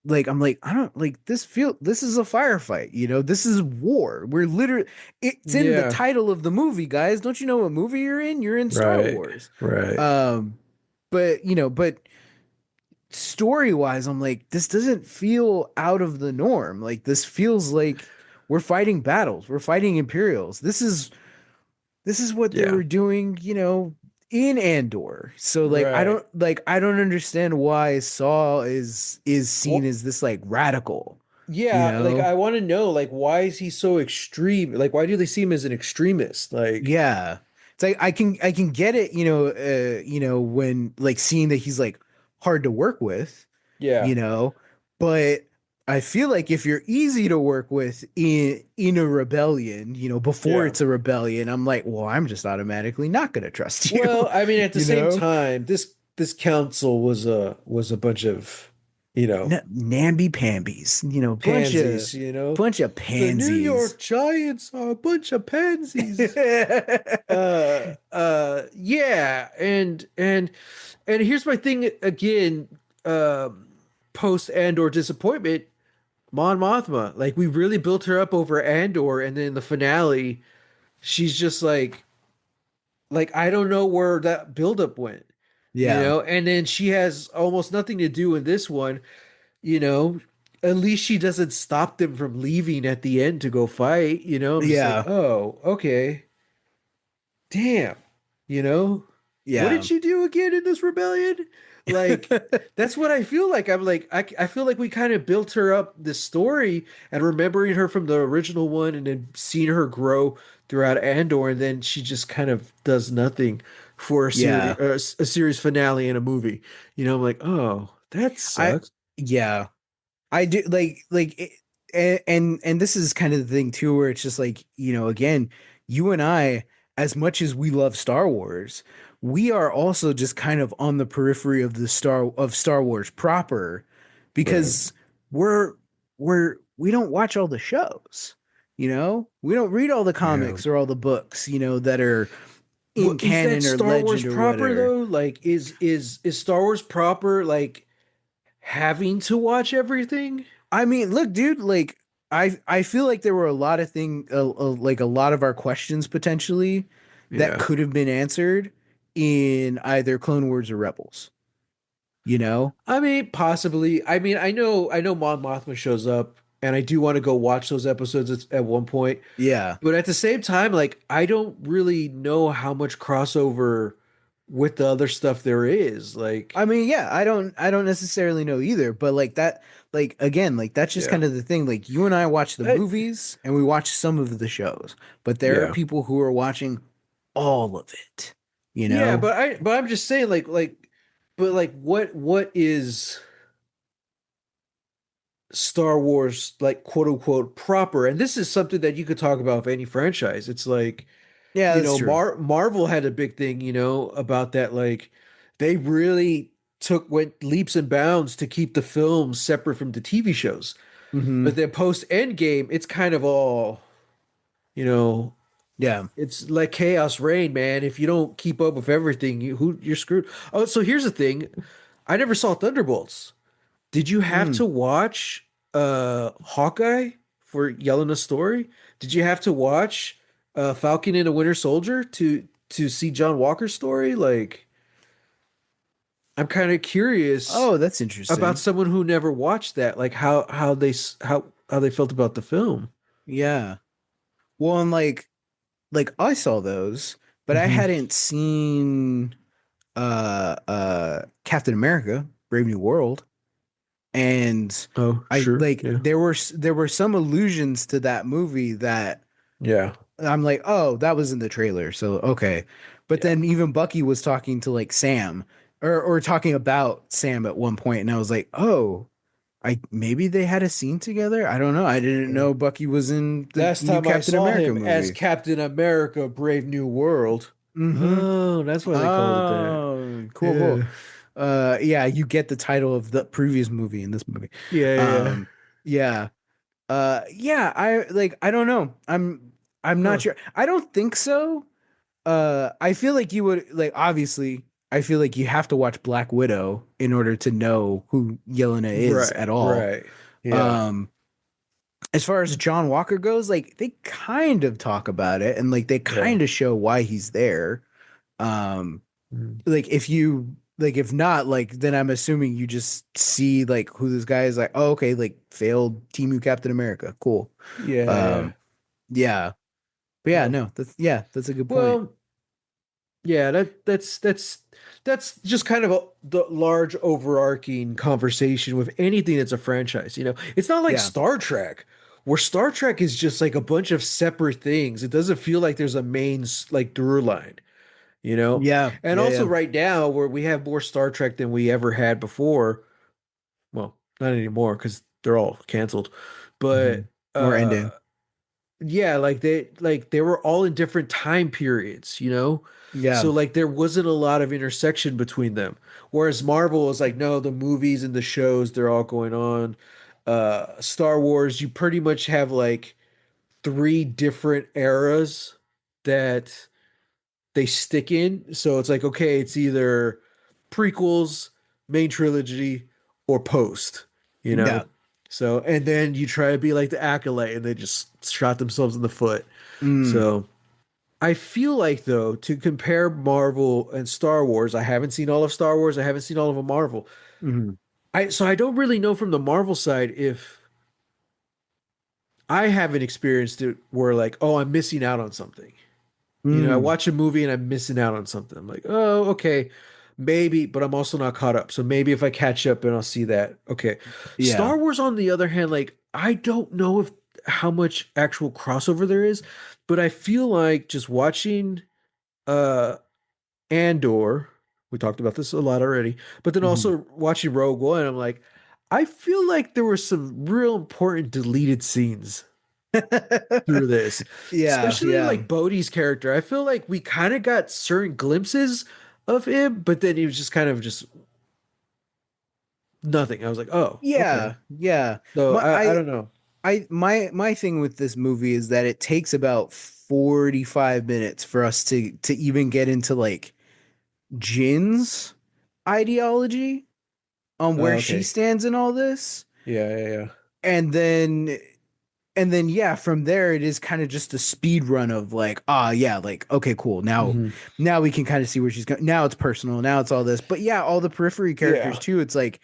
like I'm like I don't like this is a firefight, this is war. We're literally it's in the yeah. title of the movie, guys. Don't you know what movie you're in? You're in Star Right, Wars. right. Um, but story wise, I'm like, this doesn't feel out of the norm. Like this feels like we're fighting battles. We're fighting Imperials. This is what they Yeah, were doing, in Andor. So like right. I don't understand why Saul is seen What? as this like radical, you Yeah, like know? I want to know, like, why is he so extreme? Like, why do they see him as an extremist? Like, Yeah. It's like I can get it, when like seeing that he's like hard to work with, you yeah, know, but I feel like if you're easy to work with in a rebellion, before yeah. it's a rebellion, I'm like, well, I'm just automatically not gonna trust you, Well, I mean, at the you same know? time, this council was a bunch of, you know, Namby-pambies, pansies, you know. bunch of The New pansies. York Giants are a bunch of pansies. Yeah, and here's my thing again, um, post Andor disappointment, Mon Mothma. Like we really built her up over Andor, and then the finale, she's just like I don't know where that buildup went, you Yeah. know. And then she has almost nothing to do in this one, you know. At least she doesn't stop them from leaving at the end to go fight, you know. I'm just like, Yeah. oh, okay, damn, you know, what did Yeah. she do again in this rebellion? Like, that's what I feel like. I'm like, I feel like we kind of built her up this story and remembering her from the original one and then seeing her grow throughout Andor, and then she just kind of does nothing for Yeah. a series finale in a movie. You know, I'm like, oh, that I sucks. yeah. I do and this is kind of the thing too, where it's just like, again, you and I, as much as we love Star Wars, we are also just kind of on the periphery of Star Wars proper Right. because we're we don't watch all the shows, We don't read all the Yeah. comics or all the books, that are in What is that canon or Star Wars legend or proper whatever. though? Like, is Star Wars proper like having to watch everything? I mean, look, dude, like I feel like there were a lot of like a lot of our questions potentially that Yeah. could have been answered in either Clone Wars or Rebels, you know? I mean, possibly. I mean, I know Mon Mothma shows up, and I do want to go watch those episodes at one point. Yeah. But at the same time, like, I don't really know how much crossover with the other stuff there is. I Like, mean, yeah, I don't necessarily know either, but like that like again, like that's just yeah, kind of the thing. Like you and I watch the I, movies and we watch some of the shows, but there are yeah, people who are watching all of it, you yeah. know? But I'm just saying, but like, what is Star Wars like, quote unquote, proper? And this is something that you could talk about with any franchise. It's like, Yeah, you that's know, true. Marvel had a big thing, you know, about that. Like, they really went leaps and bounds to keep the films separate from the TV shows. But Hmm. then post Endgame, it's kind of all, you know, Yeah. it's like chaos reign, man. If you don't keep up with everything, you're screwed. Oh, so here's the thing. I never saw Thunderbolts. Did you have Mm. to watch Hawkeye for Yelena's story? Did you have to watch Falcon and a Winter Soldier to see John Walker's story? Like, I'm kind of curious Oh, that's about interesting. someone who never watched that, like how they felt about the film. Yeah. Well, and like I saw those, but I Hmm. hadn't seen Captain America: Brave New World, and Oh, I sure. like Yeah. there were some allusions to that movie that Yeah. I'm like, "Oh, that was in the trailer." So, okay. But Yeah. then even Bucky was talking to like Sam or talking about Sam at one point and I was like, "Oh, I maybe they had a scene together. I don't know. I didn't Yeah. know Bucky was in the Last new time I Captain saw America him as movie." Captain America: Brave New World. Mm-hmm. Oh, that's why they called it that. Oh, cool, cool. Yeah. Yeah, you get the title of the previous movie in this movie. Yeah, yeah, yeah. Um, yeah. Yeah, I don't know. I'm not Huh. sure. I don't think so. I feel like you would like obviously I feel like you have to watch Black Widow in order to know who Yelena is Right, at all. right. Yeah. Um, as far as John Walker goes, like they kind of talk about it and like they Yeah. kind of show why he's there. Um, Mm. like if not, like then I'm assuming you just see like who this guy is like, oh, okay, like failed Team Captain America. Cool. Yeah, yeah. Um, yeah. But yeah, Well, no, that's a good point. well, yeah, that's just kind of the large overarching conversation with anything that's a franchise, you know. It's not like Yeah. Star Trek, where Star Trek is just like a bunch of separate things. It doesn't feel like there's a main like through line, you know. Yeah. And Yeah, also yeah. right now where we have more Star Trek than we ever had before. Well, not anymore because they're all canceled. Hmm. But Or ending. yeah, like they were all in different time periods, you know? Yeah. So like there wasn't a lot of intersection between them. Whereas Marvel is like, no, the movies and the shows, they're all going on. Star Wars, you pretty much have like three different eras that they stick in. So it's like, okay, it's either prequels, main trilogy, or post, you Yeah. know? So, and then you try to be like the acolyte and they just shot themselves in the foot. Mm. So I feel like though, to compare Marvel and Star Wars, I haven't seen all of Star Wars, I haven't seen all of a Marvel. Hmm. So I don't really know from the Marvel side if I haven't experienced it where like, oh, I'm missing out on something. You know, I Mm. watch a movie and I'm missing out on something. I'm like, oh, okay, maybe, but I'm also not caught up. So maybe if I catch up and I'll see that. Okay. Yeah. Star Wars, on the other hand, like, I don't know if how much actual crossover there is, but I feel like just watching uh Andor, we talked about this a lot already, but then Hmm. also watching Rogue One, I'm like, I feel like there were some real important deleted scenes through this, Yeah. especially Yeah. like Bodhi's character. I feel like we kind of got certain glimpses of him, but then he was just kind of just nothing. I was like, oh, okay. Yeah. Yeah. So My I I don't know. my thing with this movie is that it takes about 45 minutes for us to even get into like Jin's ideology on where she Okay. stands in all this. Yeah, yeah, yeah. And then yeah, from there it is kind of just a speed run of like, ah, yeah, like okay, cool. Hmm. Now we can kind of see where she's going. Now it's personal. Now it's all this. But yeah, all the periphery characters Yeah. too. It's like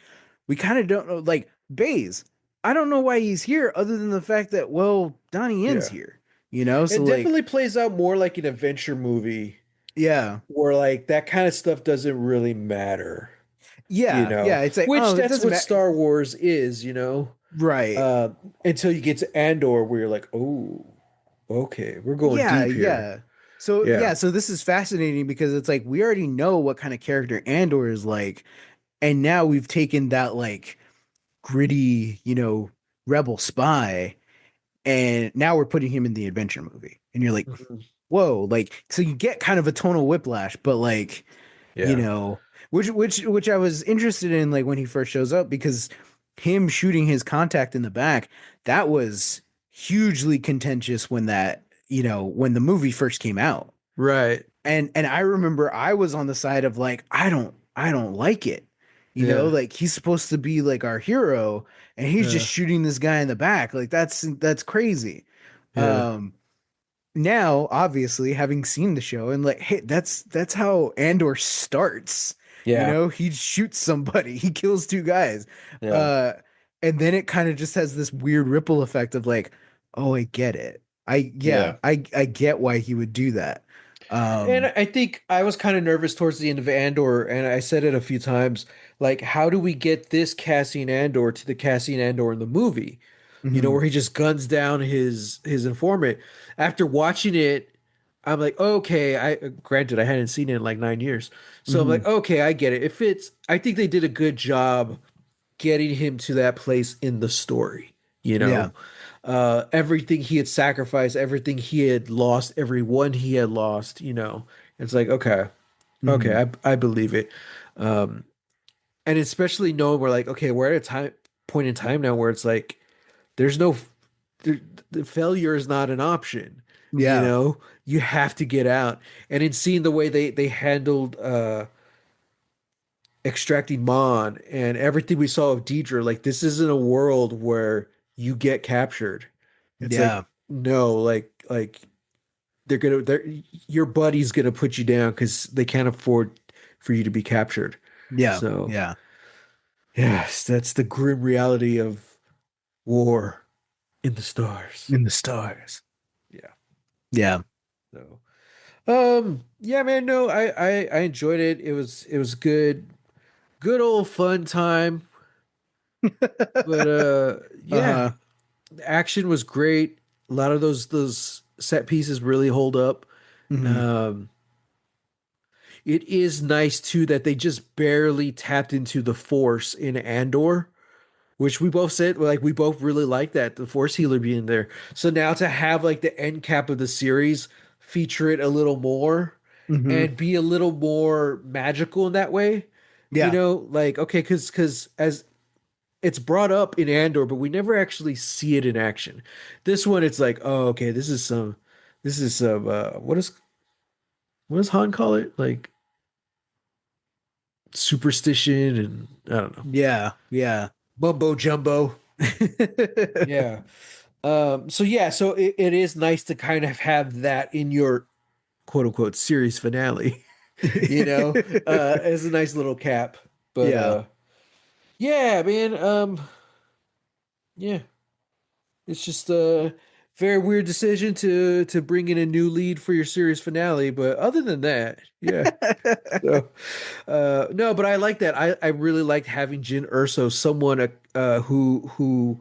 we kind of don't know. Like Baze, I don't know why he's here other than the fact that well, Donnie Yen's Yeah. here. You know, so It like definitely plays out more like an adventure movie yeah, where like that kind of stuff doesn't really matter, you yeah, know, yeah. It's like which oh, it that's doesn't what matter. Star Wars is, you know, Right. uh, until you get to Andor where you're like, oh, okay, we're going Yeah, deep here. yeah. So Yeah. yeah, so this is fascinating because it's like we already know what kind of character Andor is like, and now we've taken that like gritty, rebel spy, and now we're putting him in the adventure movie. And you're like, Mhm. whoa, like so you get kind of a tonal whiplash, but like, you Yeah. know, which I was interested in like when he first shows up because him shooting his contact in the back, that was hugely contentious when when the movie first came out. Right. And I remember I was on the side of like I don't like it. Yeah. Like he's supposed to be like our hero and he's just Yeah. shooting this guy in the back. Like that's crazy. Yeah. Um Now obviously having seen the show and like hey that's how Andor starts. Yeah. He shoots somebody, he kills two guys. Yeah. Uh and then it kind of just has this weird ripple effect of like, oh, I get it. Yeah. I get why he would do that. And Um I think I was kind of nervous towards the end of Andor, and I said it a few times, like, how do we get this Cassian Andor to the Cassian Andor in the movie? You know, mhm, where he just guns down his informant. After watching it, I'm like, okay, I granted I hadn't seen it in like 9 years. So I'm mhm. like, okay, I get it. If it's I think they did a good job getting him to that place in the story, you Yeah. know. Everything he had sacrificed, everything he had lost, everyone he had lost, you know. It's like, okay, Mhm. okay, I believe it. Um, and especially knowing we're like, okay, we're at a time point in time now where it's like there's no there, the failure is not an option. You Yeah. know, you have to get out. And in seeing the way they handled extracting Mon and everything we saw of Deidre, like this isn't a world where you get captured. It's like Yeah. no, like they're your buddy's gonna put you down because they can't afford for you to be captured. Yeah. So Yeah. yes, that's the grim reality of war in the stars. In the stars. Yeah. Yeah. So yeah, man, no, I enjoyed it. It was good. Good old fun time. But yeah, Uh-huh. the action was great. A lot of those set pieces really hold up. Hmm. Um it is nice too that they just barely tapped into the force in Andor, which we both said like we both really like that, the force healer being there. So now to have like the end cap of the series feature it a little more Hmm. and be a little more magical in that way, Yeah. like okay, because as it's brought up in Andor, but we never actually see it in action. This one, it's like, oh, okay, this is some what does Han call it? Like superstition and I don't know, Yeah. Yeah. mumbo jumbo. Yeah. So yeah, so it is nice to kind of have that in your quote unquote series finale, as a nice little cap. But Yeah. yeah, man, yeah, it's just a very weird decision to bring in a new lead for your series finale. But other than that, yeah. So no, but I like that. I really liked having Jin Urso, someone who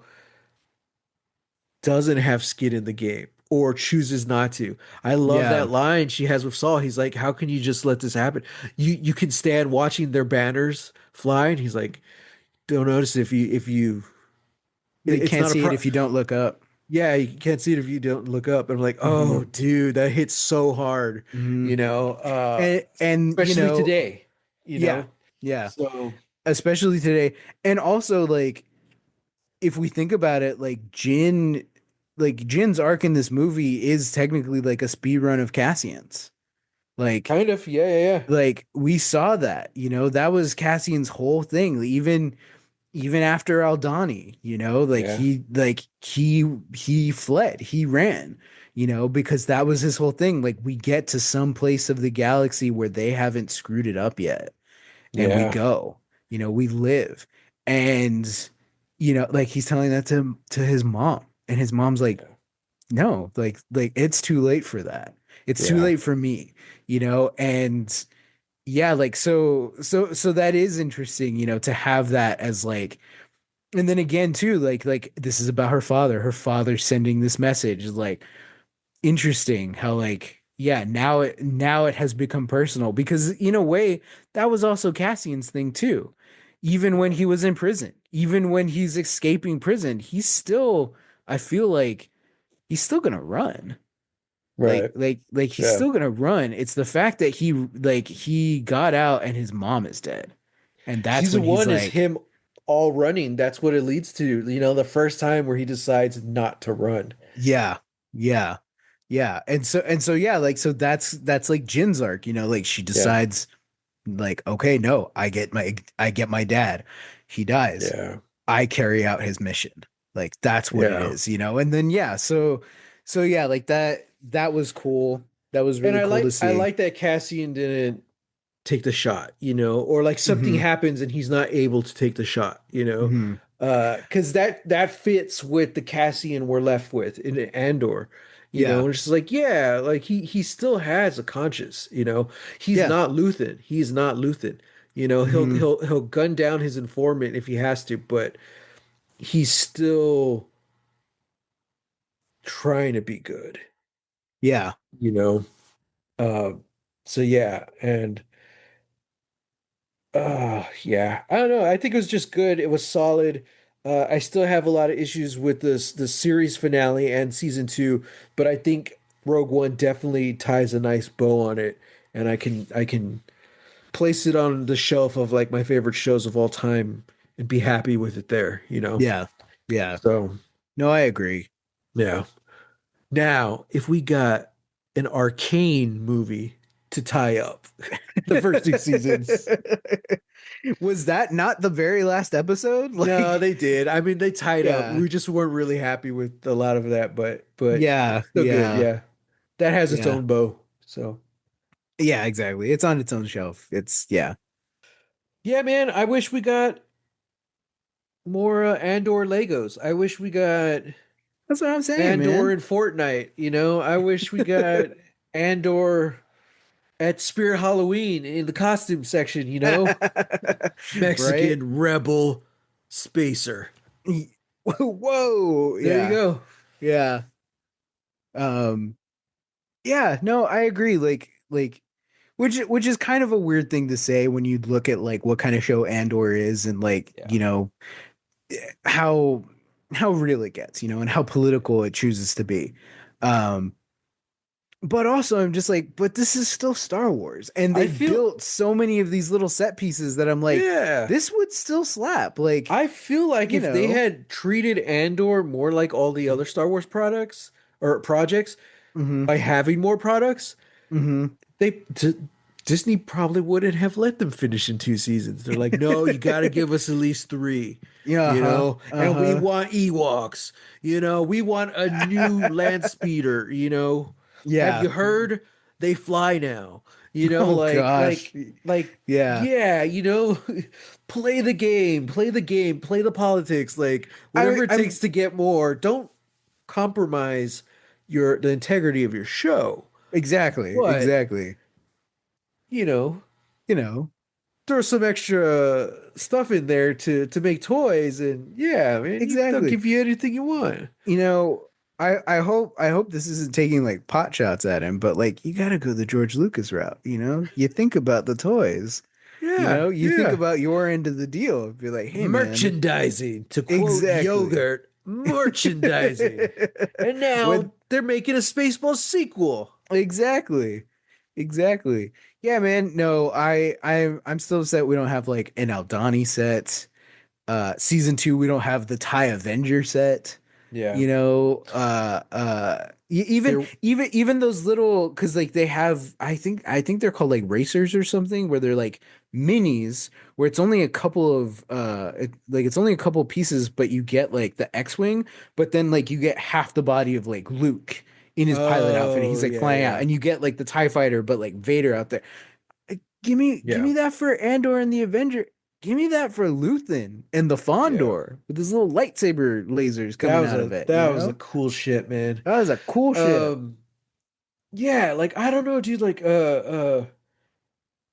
doesn't have skin in the game or chooses not to. I love Yeah. that line she has with Saul. He's like, "How can you just let this happen? You can stand watching their banners fly." And he's like, "Don't notice if you They it's can't not a see it pro." if you don't look up. Yeah, you can't see it if you don't look up. And I'm like, Hmm. "Oh, dude, that hits so hard." Hmm. You know, And especially today. You yeah. know, Yeah. so Especially today. And also like if we think about it, like Jin's arc in this movie is technically like a speed run of Cassian's. Like kind of, yeah, yeah, like we saw that, that was Cassian's whole thing. Even after Aldani, like yeah, he fled, he ran, because that was his whole thing. Like we get to some place of the galaxy where they haven't screwed it up yet, and we yeah, go, we live. And like he's telling that to his mom, and his mom's like, yeah, no, like it's too late for that. It's too yeah, late for me, and yeah, like so that is interesting, to have that as like, and then again too, like this is about her father sending this message, like interesting how like yeah, now it has become personal because in a way that was also Cassian's thing too. Even when he was in prison, even when he's escaping prison, he's still, I feel like he's still gonna run. Like right, like like he's yeah. still gonna run. It's the fact that he got out and his mom is dead. And that's when Season he's one is like, him all running. That's what it leads to. The first time where he decides not to run. yeah, yeah, yeah. And so yeah, like so that's like Jin's arc, like she Yeah, decides like, okay, no, I get my dad. He dies. yeah, I carry out his mission. Like that's what it yeah. is. And then yeah, so yeah, like that was cool. That was And really cool to I see. like that Cassian didn't take the shot, or like something Hmm. happens and he's not able to take the shot, Hmm. because that fits with the Cassian we're left with in Andor, Yeah. and it's just like yeah, like he still has a conscience, he's Yeah. not Luthen, Hmm. he'll gun down his informant if he has to, but he's still trying to be good, Yeah. you know. Uh, so yeah, and yeah, I don't know. I think it was just good. It was solid. I still have a lot of issues with the series finale and season two, but I think Rogue One definitely ties a nice bow on it, and I can place it on the shelf of like my favorite shows of all time and be happy with it there, you know? Yeah. Yeah. So, No, I agree. yeah. Now, if we got an Arcane movie to tie up the first two seasons. Was that not the very last episode? No, Like, they did. I mean, they tied up. yeah. We just weren't really happy with a lot of that, but Yeah. it's still good. Yeah. Yeah. That has its Yeah. own bow. So, Yeah, exactly. It's on its own shelf. It's yeah. yeah, man, I wish we got more Andor Legos. I wish we got That's what I'm saying, Andor man. in Fortnite, you know? I wish we got Andor at Spirit Halloween in the costume section, you know? Right? Mexican rebel spacer. Whoa. There you Yeah. go. Yeah. Um yeah, no, I agree. Like which is kind of a weird thing to say when you look at like what kind of show Andor is and like, Yeah. you know, how how real it gets, you know, and how political it chooses to be. Um but also I'm just like, but this is still Star Wars and I they feel built so many of these little set pieces that I'm like, yeah. this would still slap. Like, I feel like you if they know. had treated Andor more like all the other Star Wars products or projects Mhm. by having more products, Mhm. they Disney probably wouldn't have let them finish in two seasons. They're like, no, you got to give us at least three, Yeah, you uh-huh. know, and we Uh-huh. want Ewoks, you know, we want a new land speeder, you know. Have Yeah. you heard? They fly now, you know, Oh gosh. like, Yeah. yeah, you know, play the game, play the game, play the politics, like I whatever it I'm takes to get more. Don't compromise the integrity of your show. exactly. But Exactly. you know, You know. throw some extra stuff in there to make toys, and yeah, man, they'll Exactly. give you anything you want. You know, I hope this isn't taking like pot shots at him, but like you got to go the George Lucas route, you know? You think about the toys, you Yeah, know? You think yeah. about your end of the deal. Be like, "Hey man, Merchandising, to quote exactly." yogurt, merchandising. And With now they're making a Spaceball sequel. exactly. Exactly. Yeah, man. No, I'm still upset we don't have like an Aldani set. Season 2 we don't have the Thai Avenger set. Yeah. You know, even There even those little because like they have I think they're called like racers or something where they're like minis where it's only a couple of like it's only a couple pieces but you get like the X-Wing but then like you get half the body of like Luke in his pilot outfit and he's oh like yeah, flying out yeah. and you get like the TIE fighter but like Vader out there. Give Yeah. me that for Andor and the Avenger. Give me that for Luthen and the Yeah. Fondor with his little lightsaber lasers coming out of it, you That was a know? cool shit, man. That was a cool ship. Um yeah, like I don't know, dude, like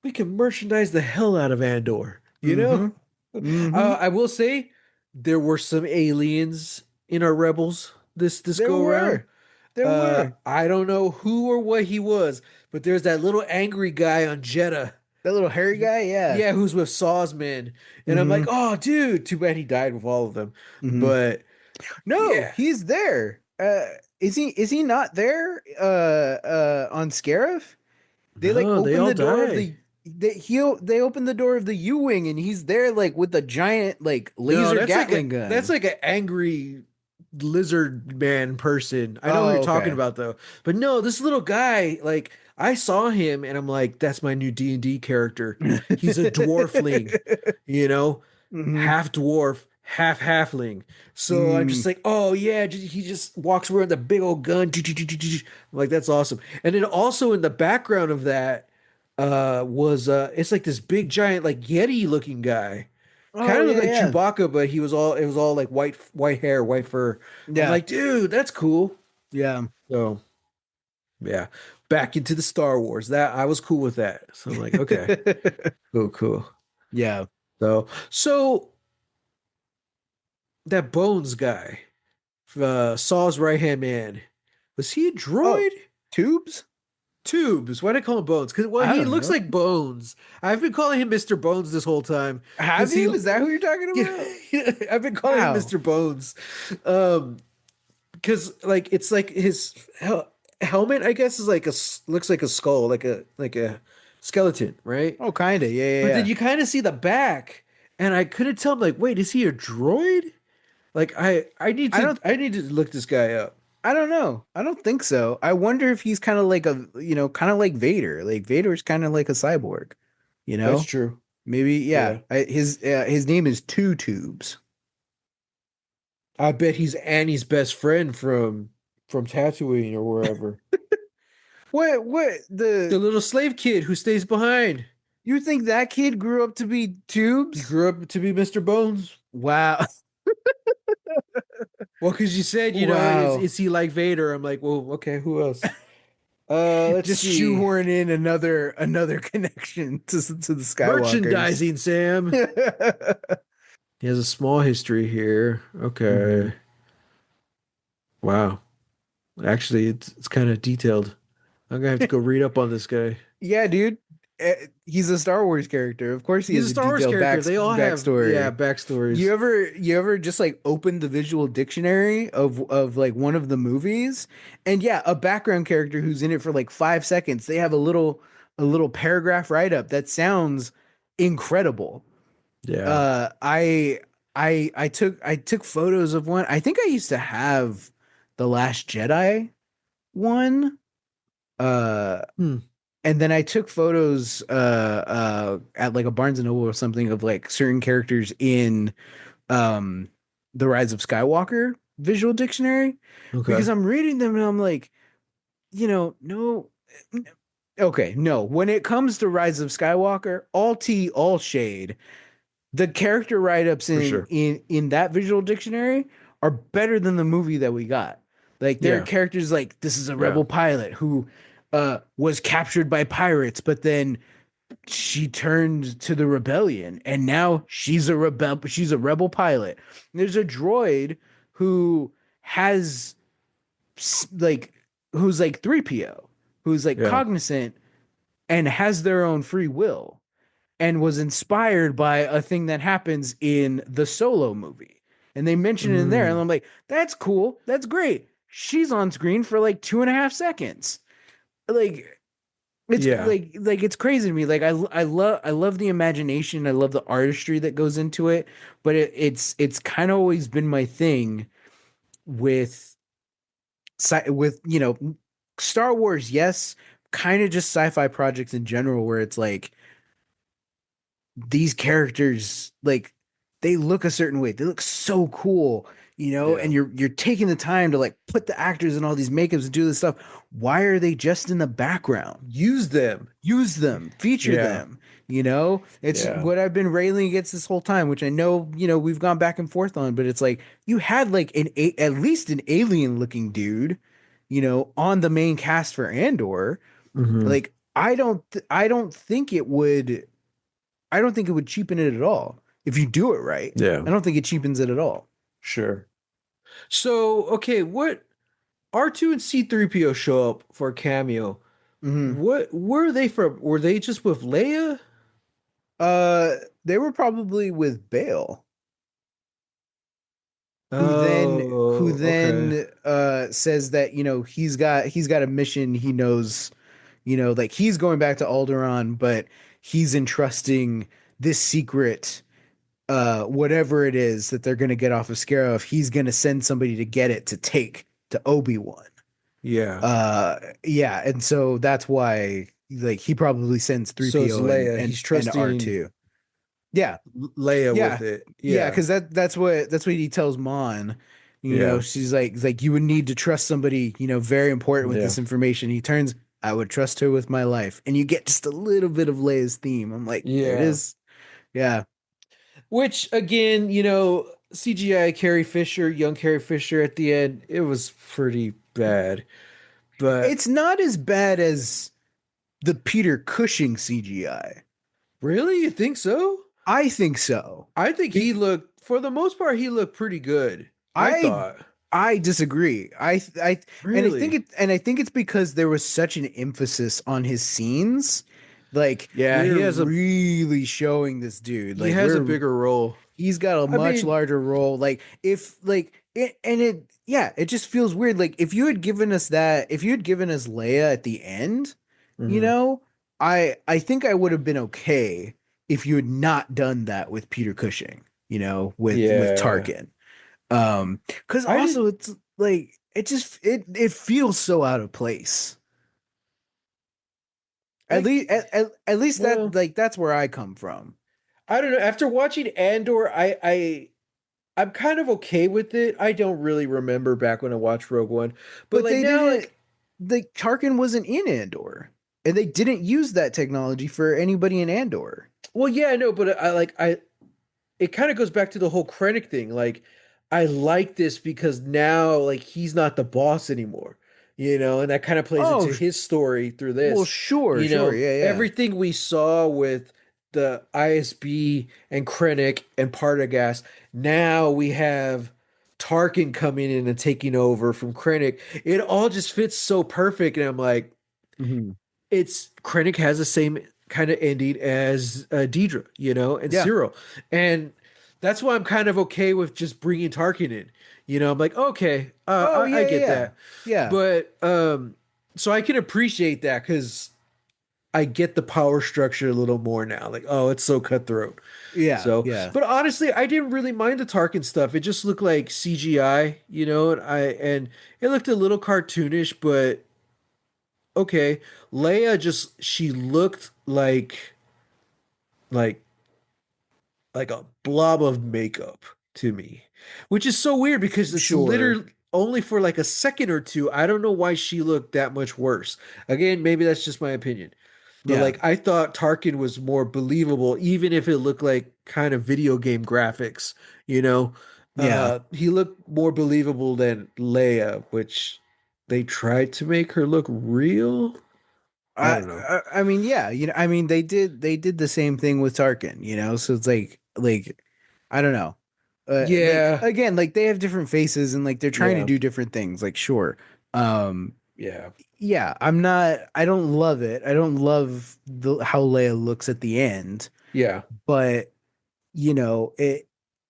we can merchandise the hell out of Andor, you know? Mm-hmm. Mm-hmm. I will say there were some aliens in our Rebels this There go around. were. There were. I don't know who or what he was, but there's that little angry guy on Jeddah. That little hairy guy, yeah. Yeah, who's with Saw's men. And I'm like, Mm-hmm. oh, dude, too bad he died with all of them. Mm-hmm. But No, yeah, he's there. Is he not there on Scarif? They like no, they open all the door of die. the they open the door of the U-wing and he's there like with a giant like No, laser Gatling that's gun. like an angry lizard man person. I know who you're Oh, talking okay. about though. But no, this little guy, like I saw him and I'm like, that's my new D&D character. He's a dwarfling, you know, Hmm. half dwarf, half halfling. So I'm Mm. just like, oh yeah, he just walks around with a big old gun. I'm like, that's awesome. And then also in the background of that was it's like this big giant like Yeti looking guy. Kind Oh of looked yeah, like yeah. Chewbacca, but it was all like white hair, white fur. I'm Yeah. like, dude, that's cool. Yeah. So yeah, back into the Star Wars. That I was cool with that. So I'm like, okay, cool, cool. Yeah. So that Bones guy, Saw's right hand man, was he a Oh, droid? tubes? Tubes. Why did I call him Bones? Because well, I he don't looks know. like Bones. I've been calling him Mr. Bones this whole time Have because you? Is that who you're talking about? I've been calling him Wow. Mr. Bones. Um, because like it's like his helmet, I guess, is like looks like a skull, like a skeleton, right? Oh, kind of. Yeah, yeah, But then yeah. you kind of see the back, and I couldn't tell. I'm like, wait, is he a droid? Like I don't I need to look this guy up. I don't know. I don't think so. I wonder if he's kind of like a, kind of like Vader. Like Vader's kind of like a cyborg, you That's know? true. Maybe, yeah. Yeah. His name is Two Tubes. I bet he's Annie's best friend from Tatooine or wherever. What The the little slave kid who stays behind. you think that kid grew up to be He Tubes? grew up to be Mr. Bones. Wow. Well, because you said, Wow. is he like Vader? I'm like, well, okay, who else? Let's Just see. shoehorn in another connection to the Skywalkers. Merchandising, Sam. He has a small history here. hmm Okay. Wow. Actually, it's kind of detailed. I'm gonna have to go read up on this guy. Yeah, dude. He's a Star Wars character. Of course he He's a has a Star Wars detailed character. They all have, yeah, backstory. backstories. You ever just like open the visual dictionary of like one of the movies, and yeah, a background character who's in it for like 5 seconds, they have a little paragraph write up that sounds incredible. Yeah. Uh I took photos of one. I think I used to have the Last Jedi one. Uh Hmm. and then I took photos at like a Barnes and Noble or something of like certain characters in um The Rise of Skywalker visual dictionary because Okay. I'm reading them and I'm like, no, okay, no. When it comes to Rise of Skywalker, all tea, all shade. The character write-ups For sure. in that visual dictionary are better than the movie that we got. Like there are Yeah. characters like this is a Yeah. rebel pilot who was captured by pirates, but then she turned to the rebellion and now she's a rebel pilot. There's a droid who has like who's like 3PO, who's like Yeah. cognizant and has their own free will and was inspired by a thing that happens in the Solo movie. And they mention it in there and Mm. I'm like, that's cool. That's great. She's on screen for like 2.5 seconds. Like it's Yeah. it's crazy to me. Like I love the imagination. I love the artistry that goes into it. But it's kind of always been my thing with with Star Wars. Yes, kind of just sci-fi projects in general, where it's like these characters like they look a certain way. They look so cool, Yeah. and you're taking the time to like put the actors in all these makeups and do this stuff. Why are they just in the background? Use them. Use them, feature Yeah. them. It's Yeah. what I've been railing against this whole time, which I know, we've gone back and forth on, but it's like you had like at least an alien looking dude, on the main cast for Andor. Hmm. Like I don't think it would cheapen it at all. If you do it right, Yeah. I don't think it cheapens it at all. Sure. So, okay, what R2 and C3PO show up for a cameo. hmm What were they from? Were they just with Leia? Uh, they were probably with Bale, who Oh, okay. then says that he's got a mission. He knows, like he's going back to Alderaan, but he's entrusting this secret, whatever it is that they're gonna get off of Scarif. He's gonna send somebody to get it to take to Obi-Wan. Yeah. Yeah, and so that's why like he probably sends So it's 3PO Leia. He's and trusting R2. Yeah, Leia yeah. with it. Yeah, Yeah. because that's what he tells Mon. Yeah. She's like, you would need to trust somebody, very important with Yeah. this information. He turns, I would trust her with my life. And you get just a little bit of Leia's theme. I'm like, there it Yeah. is. Yeah. Which again, CGI Carrie Fisher, young Carrie Fisher at the end, it was pretty bad. But It's not as bad as the Peter Cushing CGI. really, you think so? I think so. I think he Be- looked, for the most part, he looked pretty good. I I thought. I disagree. Really? I think it's because there was such an emphasis on his scenes. Like Yeah, we're really showing this dude. he Like has a bigger role. he's got a I much mean, larger role. Like if like it and it yeah, it just feels weird. Like if you had given us Leia at the end, you mhm, know, I think I would have been okay if you had not done that with Peter Cushing, with Yeah. Tarkin. Because I did also it's like it feels so out of place. At I least at least that well, like that's where I come from. I don't know. After watching Andor, I'm kind of okay with it. I don't really remember back when I watched Rogue One, but But like they now, didn't like, like Tarkin wasn't in Andor. And they didn't use that technology for anybody in Andor. well, yeah, I know, but I it kind of goes back to the whole Krennic thing. Like, I like this because now, like, he's not the boss anymore, and that kind of plays Oh, into his story through well, this. sure, sure. Yeah, yeah. Everything we saw with the ISB and Krennic and Partagaz, now we have Tarkin coming in and taking over from Krennic. It all just fits so perfect, and I'm like, Hmm. it's Krennic has the same kind of ending as Deidre, and Yeah. Cyril, and that's why I'm kind of okay with just bringing Tarkin in. I'm like, okay, Oh, I yeah, yeah, get yeah. that, Yeah. but so I can appreciate that because I get the power structure a little more now. Like, oh, it's so cutthroat. Yeah, So, yeah. but honestly, I didn't really mind the Tarkin stuff. It just looked like CGI, and it looked a little cartoonish, but okay. Leia just she looked like like a blob of makeup to me, which is so weird because it's Sure. literally only for like a second or two. I don't know why she looked that much worse. Again, maybe that's just my opinion. But Yeah. like I thought Tarkin was more believable, even if it looked like kind of video game graphics, you know. Yeah. He looked more believable than Leia, which they tried to make her look real. I I, don't know. I mean, yeah, I mean they did the same thing with Tarkin, so it's like I don't know. Like Yeah, again, like they have different faces and like they're trying to yeah, do different things, like sure. Um yeah, yeah, I don't love it. I don't love how Leia looks at the end, yeah. but it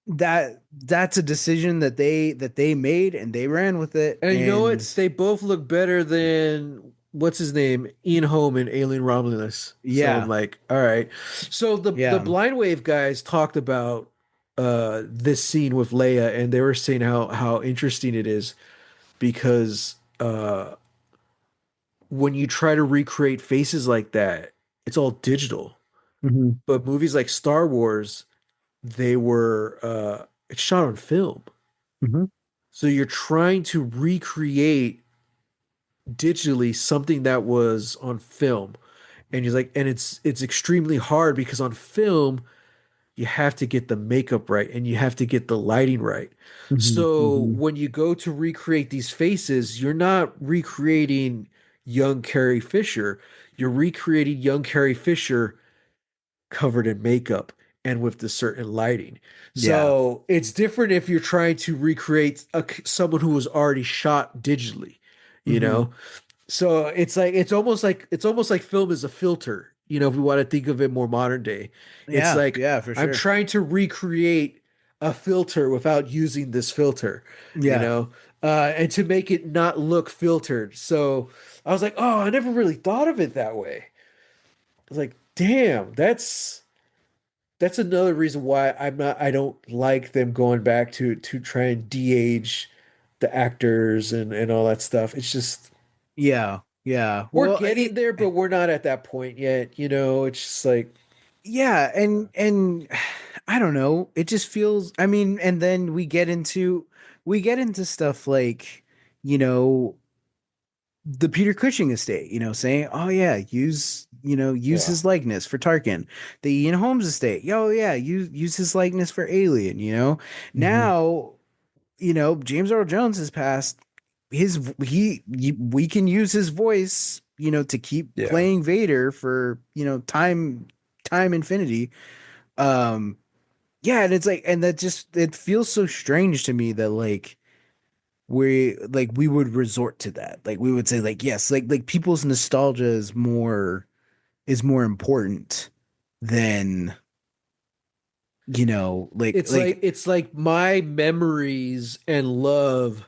that's a decision that they made and they ran with it And you know and what? They both look better than what's his name, Ian Holm in Alien Romulus. So I'm yeah. like, all right. So the Yeah. Blind Wave guys talked about this scene with Leia, and they were saying how interesting it is because when you try to recreate faces like that, it's all digital. Hmm. But movies like Star Wars, they were it's shot on film. Hmm. So you're trying to recreate digitally something that was on film. And he's like, and it's extremely hard because on film you have to get the makeup right and you have to get the lighting right. Hmm. So Hmm. when you go to recreate these faces, you're not recreating young Carrie Fisher. You're recreating young Carrie Fisher covered in makeup and with the certain lighting. Yeah. So it's different if you're trying to recreate someone who was already shot digitally, you Hmm. know? So it's almost like film is a filter, if we want to think of it more modern day. It's Yeah, like yeah, for I'm sure. trying to recreate a filter without using this filter, you Yeah. know, and to make it not look filtered. So I was like, oh, I never really thought of it that way. I was like, damn, that's another reason why I don't like them going back to try and de-age the actors and all that stuff. It's just Yeah. Yeah. we're Well, getting there, but we're not at that point yet. It's just like, yeah, and I don't know. It just feels I mean, and then we get into stuff like, you know, the Peter Cushing estate, saying, "Oh yeah, use yeah, his likeness for Tarkin." The Ian Holmes estate, "Oh yeah, use his likeness for Alien." hmm, Now, James Earl Jones has passed. We can use his voice, to keep yeah. playing Vader for, time infinity. Um, yeah, and it's like, and that just it feels so strange to me that we would resort to that. Like we would say like yes, like people's nostalgia is more important than, It's like like it's like my memories and love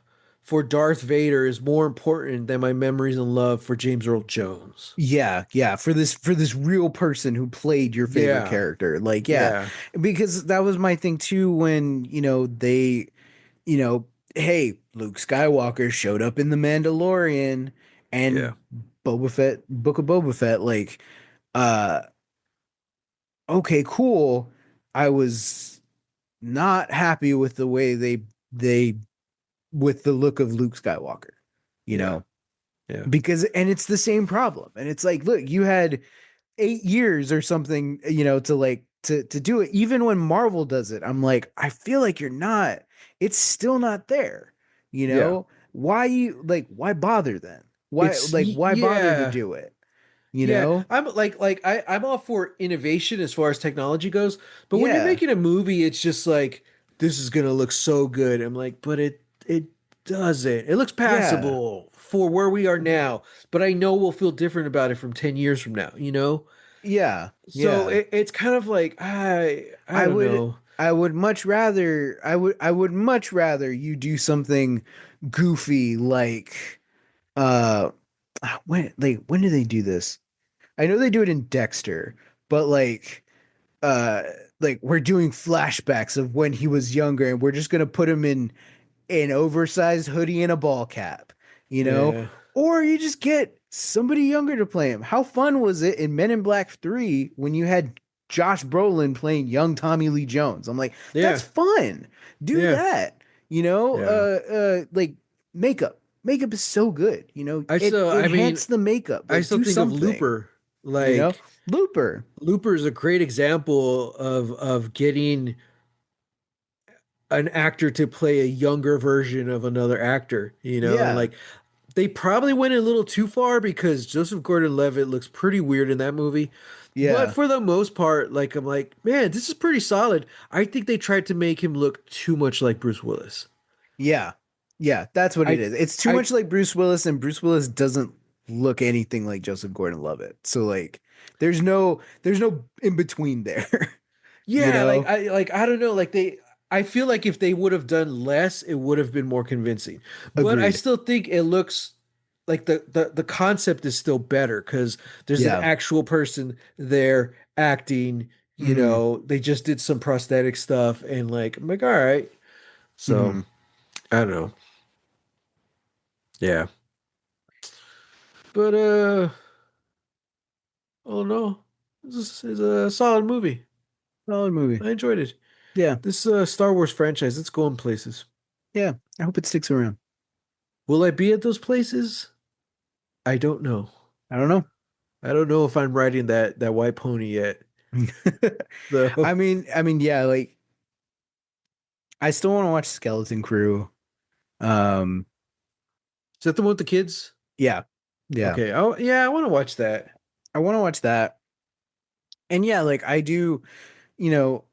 for Darth Vader is more important than my memories and love for James Earl Jones. Yeah, yeah, for this real person who played your favorite Yeah, character. Like, yeah, yeah, because that was my thing too when, you know, hey, Luke Skywalker showed up in The Mandalorian yeah, and Book of Boba Fett, like, uh, okay, cool. I was not happy with the way they with the look of Luke Skywalker, you yeah, know, yeah, because and it's the same problem. And it's like, look, you had 8 years or something, to like to do it. Even when Marvel does it, I'm like, I feel like you're not. It's still not there. You yeah. know why you like? Why bother then? Why bother to Yeah. do it? You Yeah, know? I'm I'm all for innovation as far as technology goes, but when you're Yeah, making a movie, it's just like this is gonna look so good. I'm like, but it doesn't. It looks yeah, passable for where we are now, but I know we'll feel different about it from 10 years from now, you know? yeah, So yeah. it's kind of like I I don't would know. I would much rather you do something goofy like uh when do they do this? I know they do it in Dexter, but uh we're doing flashbacks of when he was younger and we're just gonna put him in an oversized hoodie and a ball cap, you know? Yeah. Or you just get somebody younger to play him. How fun was it in Men in Black 3 when you had Josh Brolin playing young Tommy Lee Jones? I'm like, that's Yeah. fun. Do Yeah. that. You know, Yeah. like makeup. Makeup is so good. You know, it I mean, enhance the makeup. I Like still do think of something. Looper. You know, Like Looper. Looper is a great example of getting an actor to play a younger version of another actor, you know, and Yeah, like they probably went a little too far because Joseph Gordon-Levitt looks pretty weird in that movie. But yeah, for the most part, like I'm like, man, this is pretty solid. I think they tried to make him look too much like Bruce Willis. yeah, yeah. That's what it I is. It's too I much like Bruce Willis, and Bruce Willis doesn't look anything like Joseph Gordon-Levitt. So like, there's no in between there. You Yeah, know? I don't know, like they I feel like if they would have done less, it would have been more convincing. But I Agreed. still think it looks like the concept is still better because there's an Yeah. actual person there acting, you Hmm. know, they just did some prosthetic stuff and like I'm like, all right. So Hmm. I don't know. Yeah. But oh no. This is a solid movie. Solid movie. I enjoyed it. Yeah. This Star Wars franchise, it's going places. Yeah. I hope it sticks around. Will I be at those places? I don't know. I don't know. I don't know if I'm riding that white pony yet. So, Yeah, like I still want to watch Skeleton Crew. Um, is that the one with the kids? yeah. Yeah. Okay. Oh, yeah, I want to watch that. I want to watch that. And yeah, like I do, you know,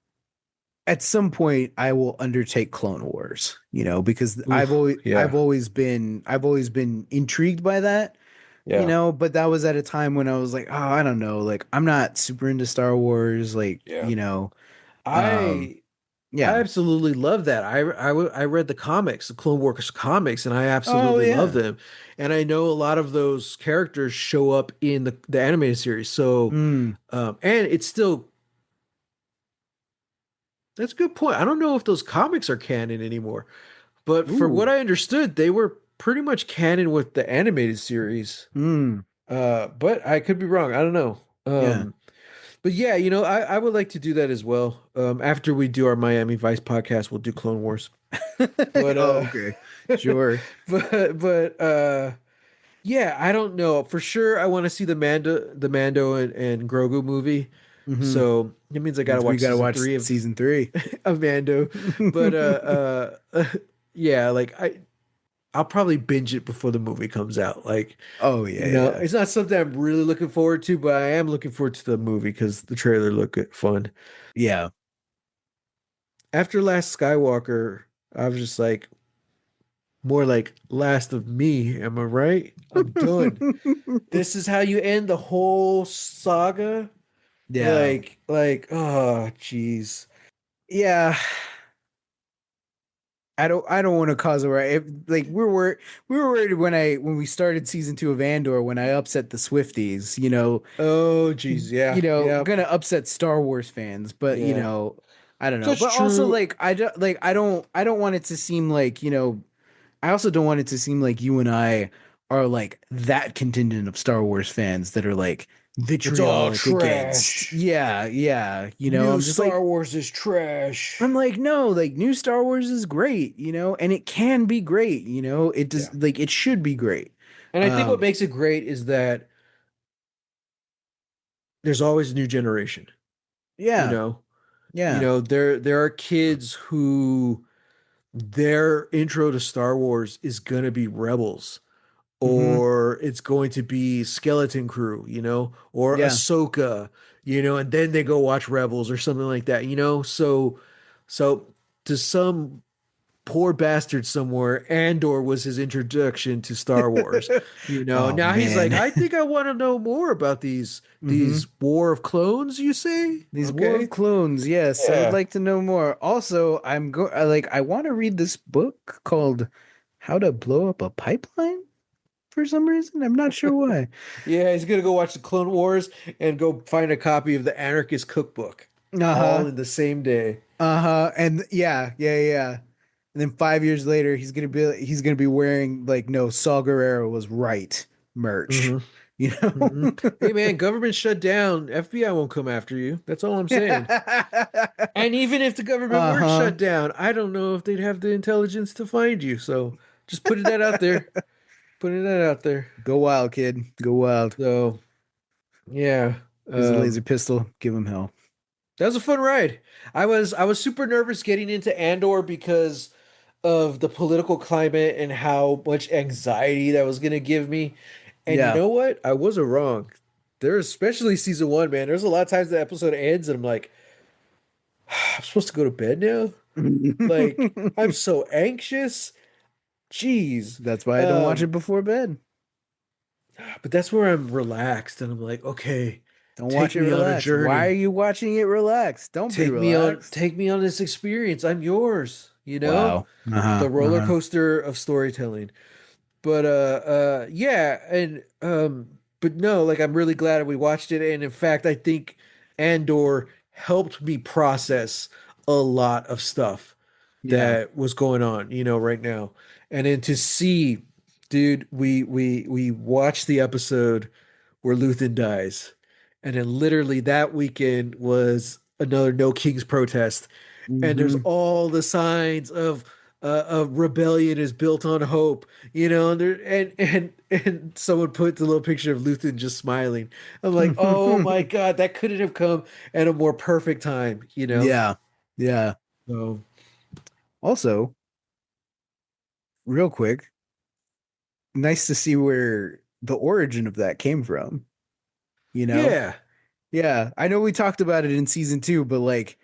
at some point I will undertake Clone Wars, because Oof. Yeah. I've always been intrigued by that, Yeah. but that was at a time when I was like, oh, I don't know, like I'm not super into Star Wars, like, Yeah. um, I I yeah. absolutely love that. I read the comics, the Clone Wars comics, and I Oh absolutely love yeah. them. And I know a lot of those characters show up in the animated series. So, Mm. and it's still that's a good point. I don't know if those comics are canon anymore. But for what Ooh. I understood, they were pretty much canon with the animated series. Mm. But I could be wrong. I don't know. Yeah. But yeah, I would like to do that as well. After we do our Miami Vice podcast, we'll do Clone Wars. But Oh, okay. Sure. but yeah, I don't know for sure. I want to see the Mando and Grogu movie. Hmm. So it means I got to Means we watch gotta season watch three season 3. of Mando. But yeah, like I'll probably binge it before the movie comes out. Like, Oh yeah, yeah. it's not something I'm really looking forward to, but I am looking forward to the movie because the trailer looked fun. Yeah. After Last Skywalker, I was just like, more like Last of Me. Am I right? I'm done. This is how you end the whole saga? Yeah. Oh, jeez. Yeah. I don't want to cause a riot. Like we were worried when we started season 2 of Andor when I upset the Swifties, Oh, geez. Yeah. Yeah. gonna upset Star Wars fans, but Yeah. I don't know. That's But also true. like I don't want it to seem like, I also don't want it to seem like you and I are like that contingent of Star Wars fans that are like It's all vitriolic against. trash. Yeah, yeah. New I'm just like Star Wars is trash. I'm like, no, like new Star Wars is great, and it can be great, it Yeah. does like it should be great. And I think what Um, makes it great is that there's always a new generation, you yeah, know. yeah. There are kids who their intro to Star Wars is gonna be Rebels, Hmm. or it's going to be Skeleton Crew, or Yeah. Ahsoka, and then they go watch Rebels or something like that, so to some poor bastard somewhere, Andor was his introduction to Star Wars. Oh Now he's like, man. I think I want to know more about these Hmm. War of Clones, you say? These War of Okay. Clones, yes, I would Yeah. like to know more. Also, I want to read this book called How to Blow Up a Pipeline for some reason. I'm not sure why. Yeah, he's gonna go watch the Clone Wars and go find a copy of the Anarchist Cookbook all Uh-huh. in the same day. Uh-huh. And yeah, yeah, yeah. And then 5 years later, he's gonna be wearing like no, Saw Gerrera was right merch. hmm You know? Hey man, government shut down. FBI won't come after you. That's all I'm saying. And even if the government weren't Uh-huh. shut down, I don't know if they'd have the intelligence to find you. So just putting that out there. Putting that out there. Go wild, kid. Go wild. So yeah. Here's a laser Um pistol. Give him hell. that was a fun ride. I was super nervous getting into Andor because of the political climate and how much anxiety that was gonna give me. And you Yeah. know what? I wasn't wrong. There's especially season one, man. There's a lot of times the episode ends and I'm like, I'm supposed to go to bed now? Like, I'm so anxious. Jeez. That's why I don't watch Um, it before bed. but that's where I'm relaxed and I'm like, okay, Don't watch take it me on a relaxed. Why are journey. you watching it relaxed? Don't be relaxed. Take me on this experience. I'm yours, Wow. Uh-huh. The roller Uh-huh. coaster of storytelling. But yeah, and but no, like I'm really glad we watched it, and in fact, I think Andor helped me process a lot of stuff Yeah. that was going on, right now. And then to see, dude, we watched the episode where Luthen dies, and then literally that weekend was another No Kings protest, and there's Hmm. all the signs of a rebellion is built on hope, and and someone put the little picture of Luthen just smiling. I'm like, oh my God, that couldn't have come at a more perfect time. Yeah. Yeah. So Also, real quick, nice to see where the origin of that came from, you know? yeah, Yeah. I know we talked about it in season 2, but like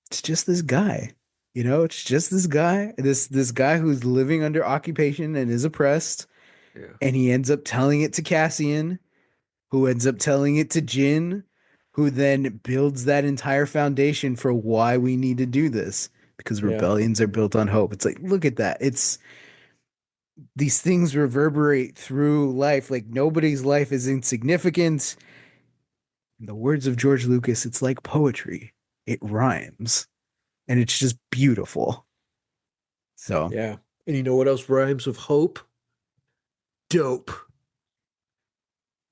it's just this guy. It's just this guy, this guy who's living under occupation and is oppressed, yeah, and he ends up telling it to Cassian, who ends up telling it to Jin, who then builds that entire foundation for why we need to do this because yeah, rebellions are built on hope. It's like, look at that. It's these things reverberate through life. Like nobody's life is insignificant. In the words of George Lucas, it's like poetry. It rhymes and it's just beautiful. So, yeah. And you know what else rhymes with hope? Dope.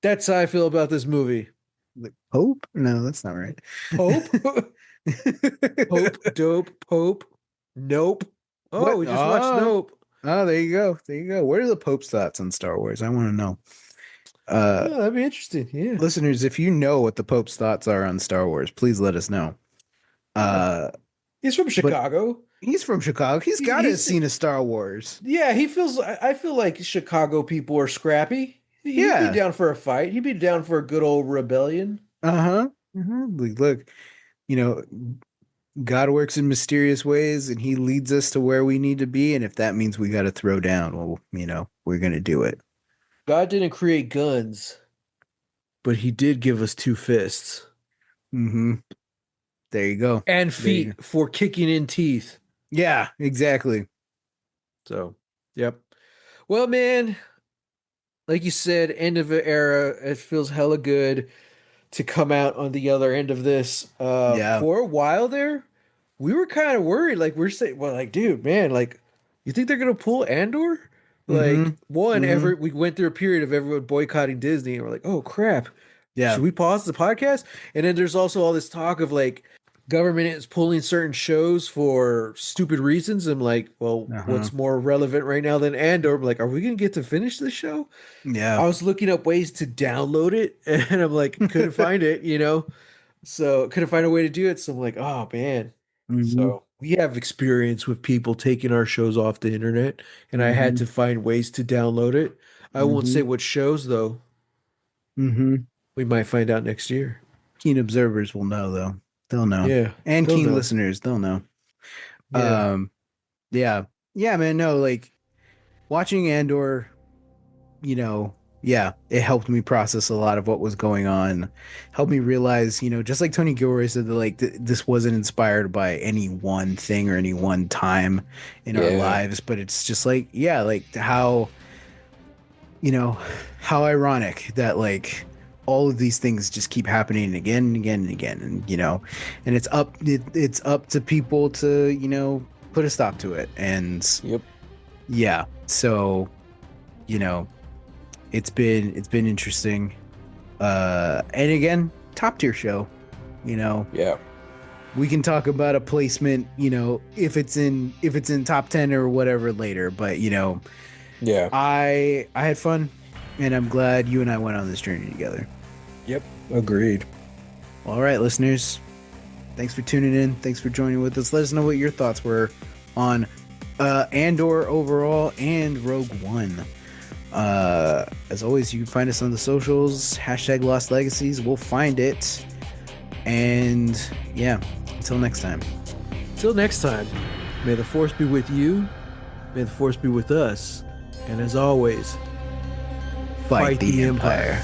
That's how I feel about this movie. like, hope? No, that's not right. Pope? Hope, dope, Pope. Nope. Oh, What? we just watched Oh, Nope. oh, there you go. There you go. What are the Pope's thoughts on Star Wars? I want to know. Uh, Oh, that'd be interesting. Yeah. Listeners, if you know what the Pope's thoughts are on Star Wars, please let us know. Yeah. Uh, He's from but Chicago. he's from Chicago. He's got to have He's seen a Star Wars. yeah, he feels I feel like Chicago people are scrappy. He'd be Yeah. down for a fight. He'd be down for a good old rebellion. Uh-huh. Like, look, you know, God works in mysterious ways and he leads us to where we need to be. And if that means we got to throw down, well, we're going to do it. God didn't create guns, but he did give us two fists Hmm. There you go. and There you go. feet for kicking in teeth. Yeah, exactly. So, yep. Well, man, like you said, end of an era. It feels hella good to come out on the other end of this. Yeah. For a while there, we were kind of worried. Like we're saying, well, like, dude, man, like, you think they're gonna pull Andor? Mm-hmm. Like, one, Mm-hmm. ever we went through a period of everyone boycotting Disney, and we're like, oh crap, Yeah. should we pause the podcast? And then there's also all this talk of like government is pulling certain shows for stupid reasons. I'm like, well, Uh-huh. what's more relevant right now than Andor? I'm like, are we gonna get to finish this show? Yeah. I was looking up ways to download it, and I'm like, couldn't find it, so couldn't find a way to do it. So I'm like, oh man. Mm-hmm. So we have experience with people taking our shows off the internet, and I had Mm-hmm. to find ways to download it. I won't Mm-hmm. say what shows though. Mm-hmm. We might find out next year. Keen observers will know though. They'll know. Yeah, And they'll keen know. listeners, they'll know. Yeah. Um, yeah. Yeah, man, no, like watching Andor, yeah, it helped me process a lot of what was going on. Helped me realize, just like Tony Gilroy said that like this wasn't inspired by any one thing or any one time in our Yeah. lives, but it's just like, yeah, like you know, how ironic that like all of these things just keep happening again and again and again, and and it's up to people to put a stop to it. And Yep. yeah, so you know it's been interesting. And again, top tier show. you know Yeah. we can talk about a placement, if it's in top 10 or whatever later, but Yeah. I had fun, and I'm glad you and I went on this journey together. Yep. Agreed. All right, listeners, thanks for tuning in. Thanks for joining with us. Let us know what your thoughts were on Andor overall and Rogue One. As always, you can find us on the socials, #Lost Legacies. We'll find it. And yeah, until next time. Till next time, may the force be with you. May the force be with us. And as always, Fight the Empire.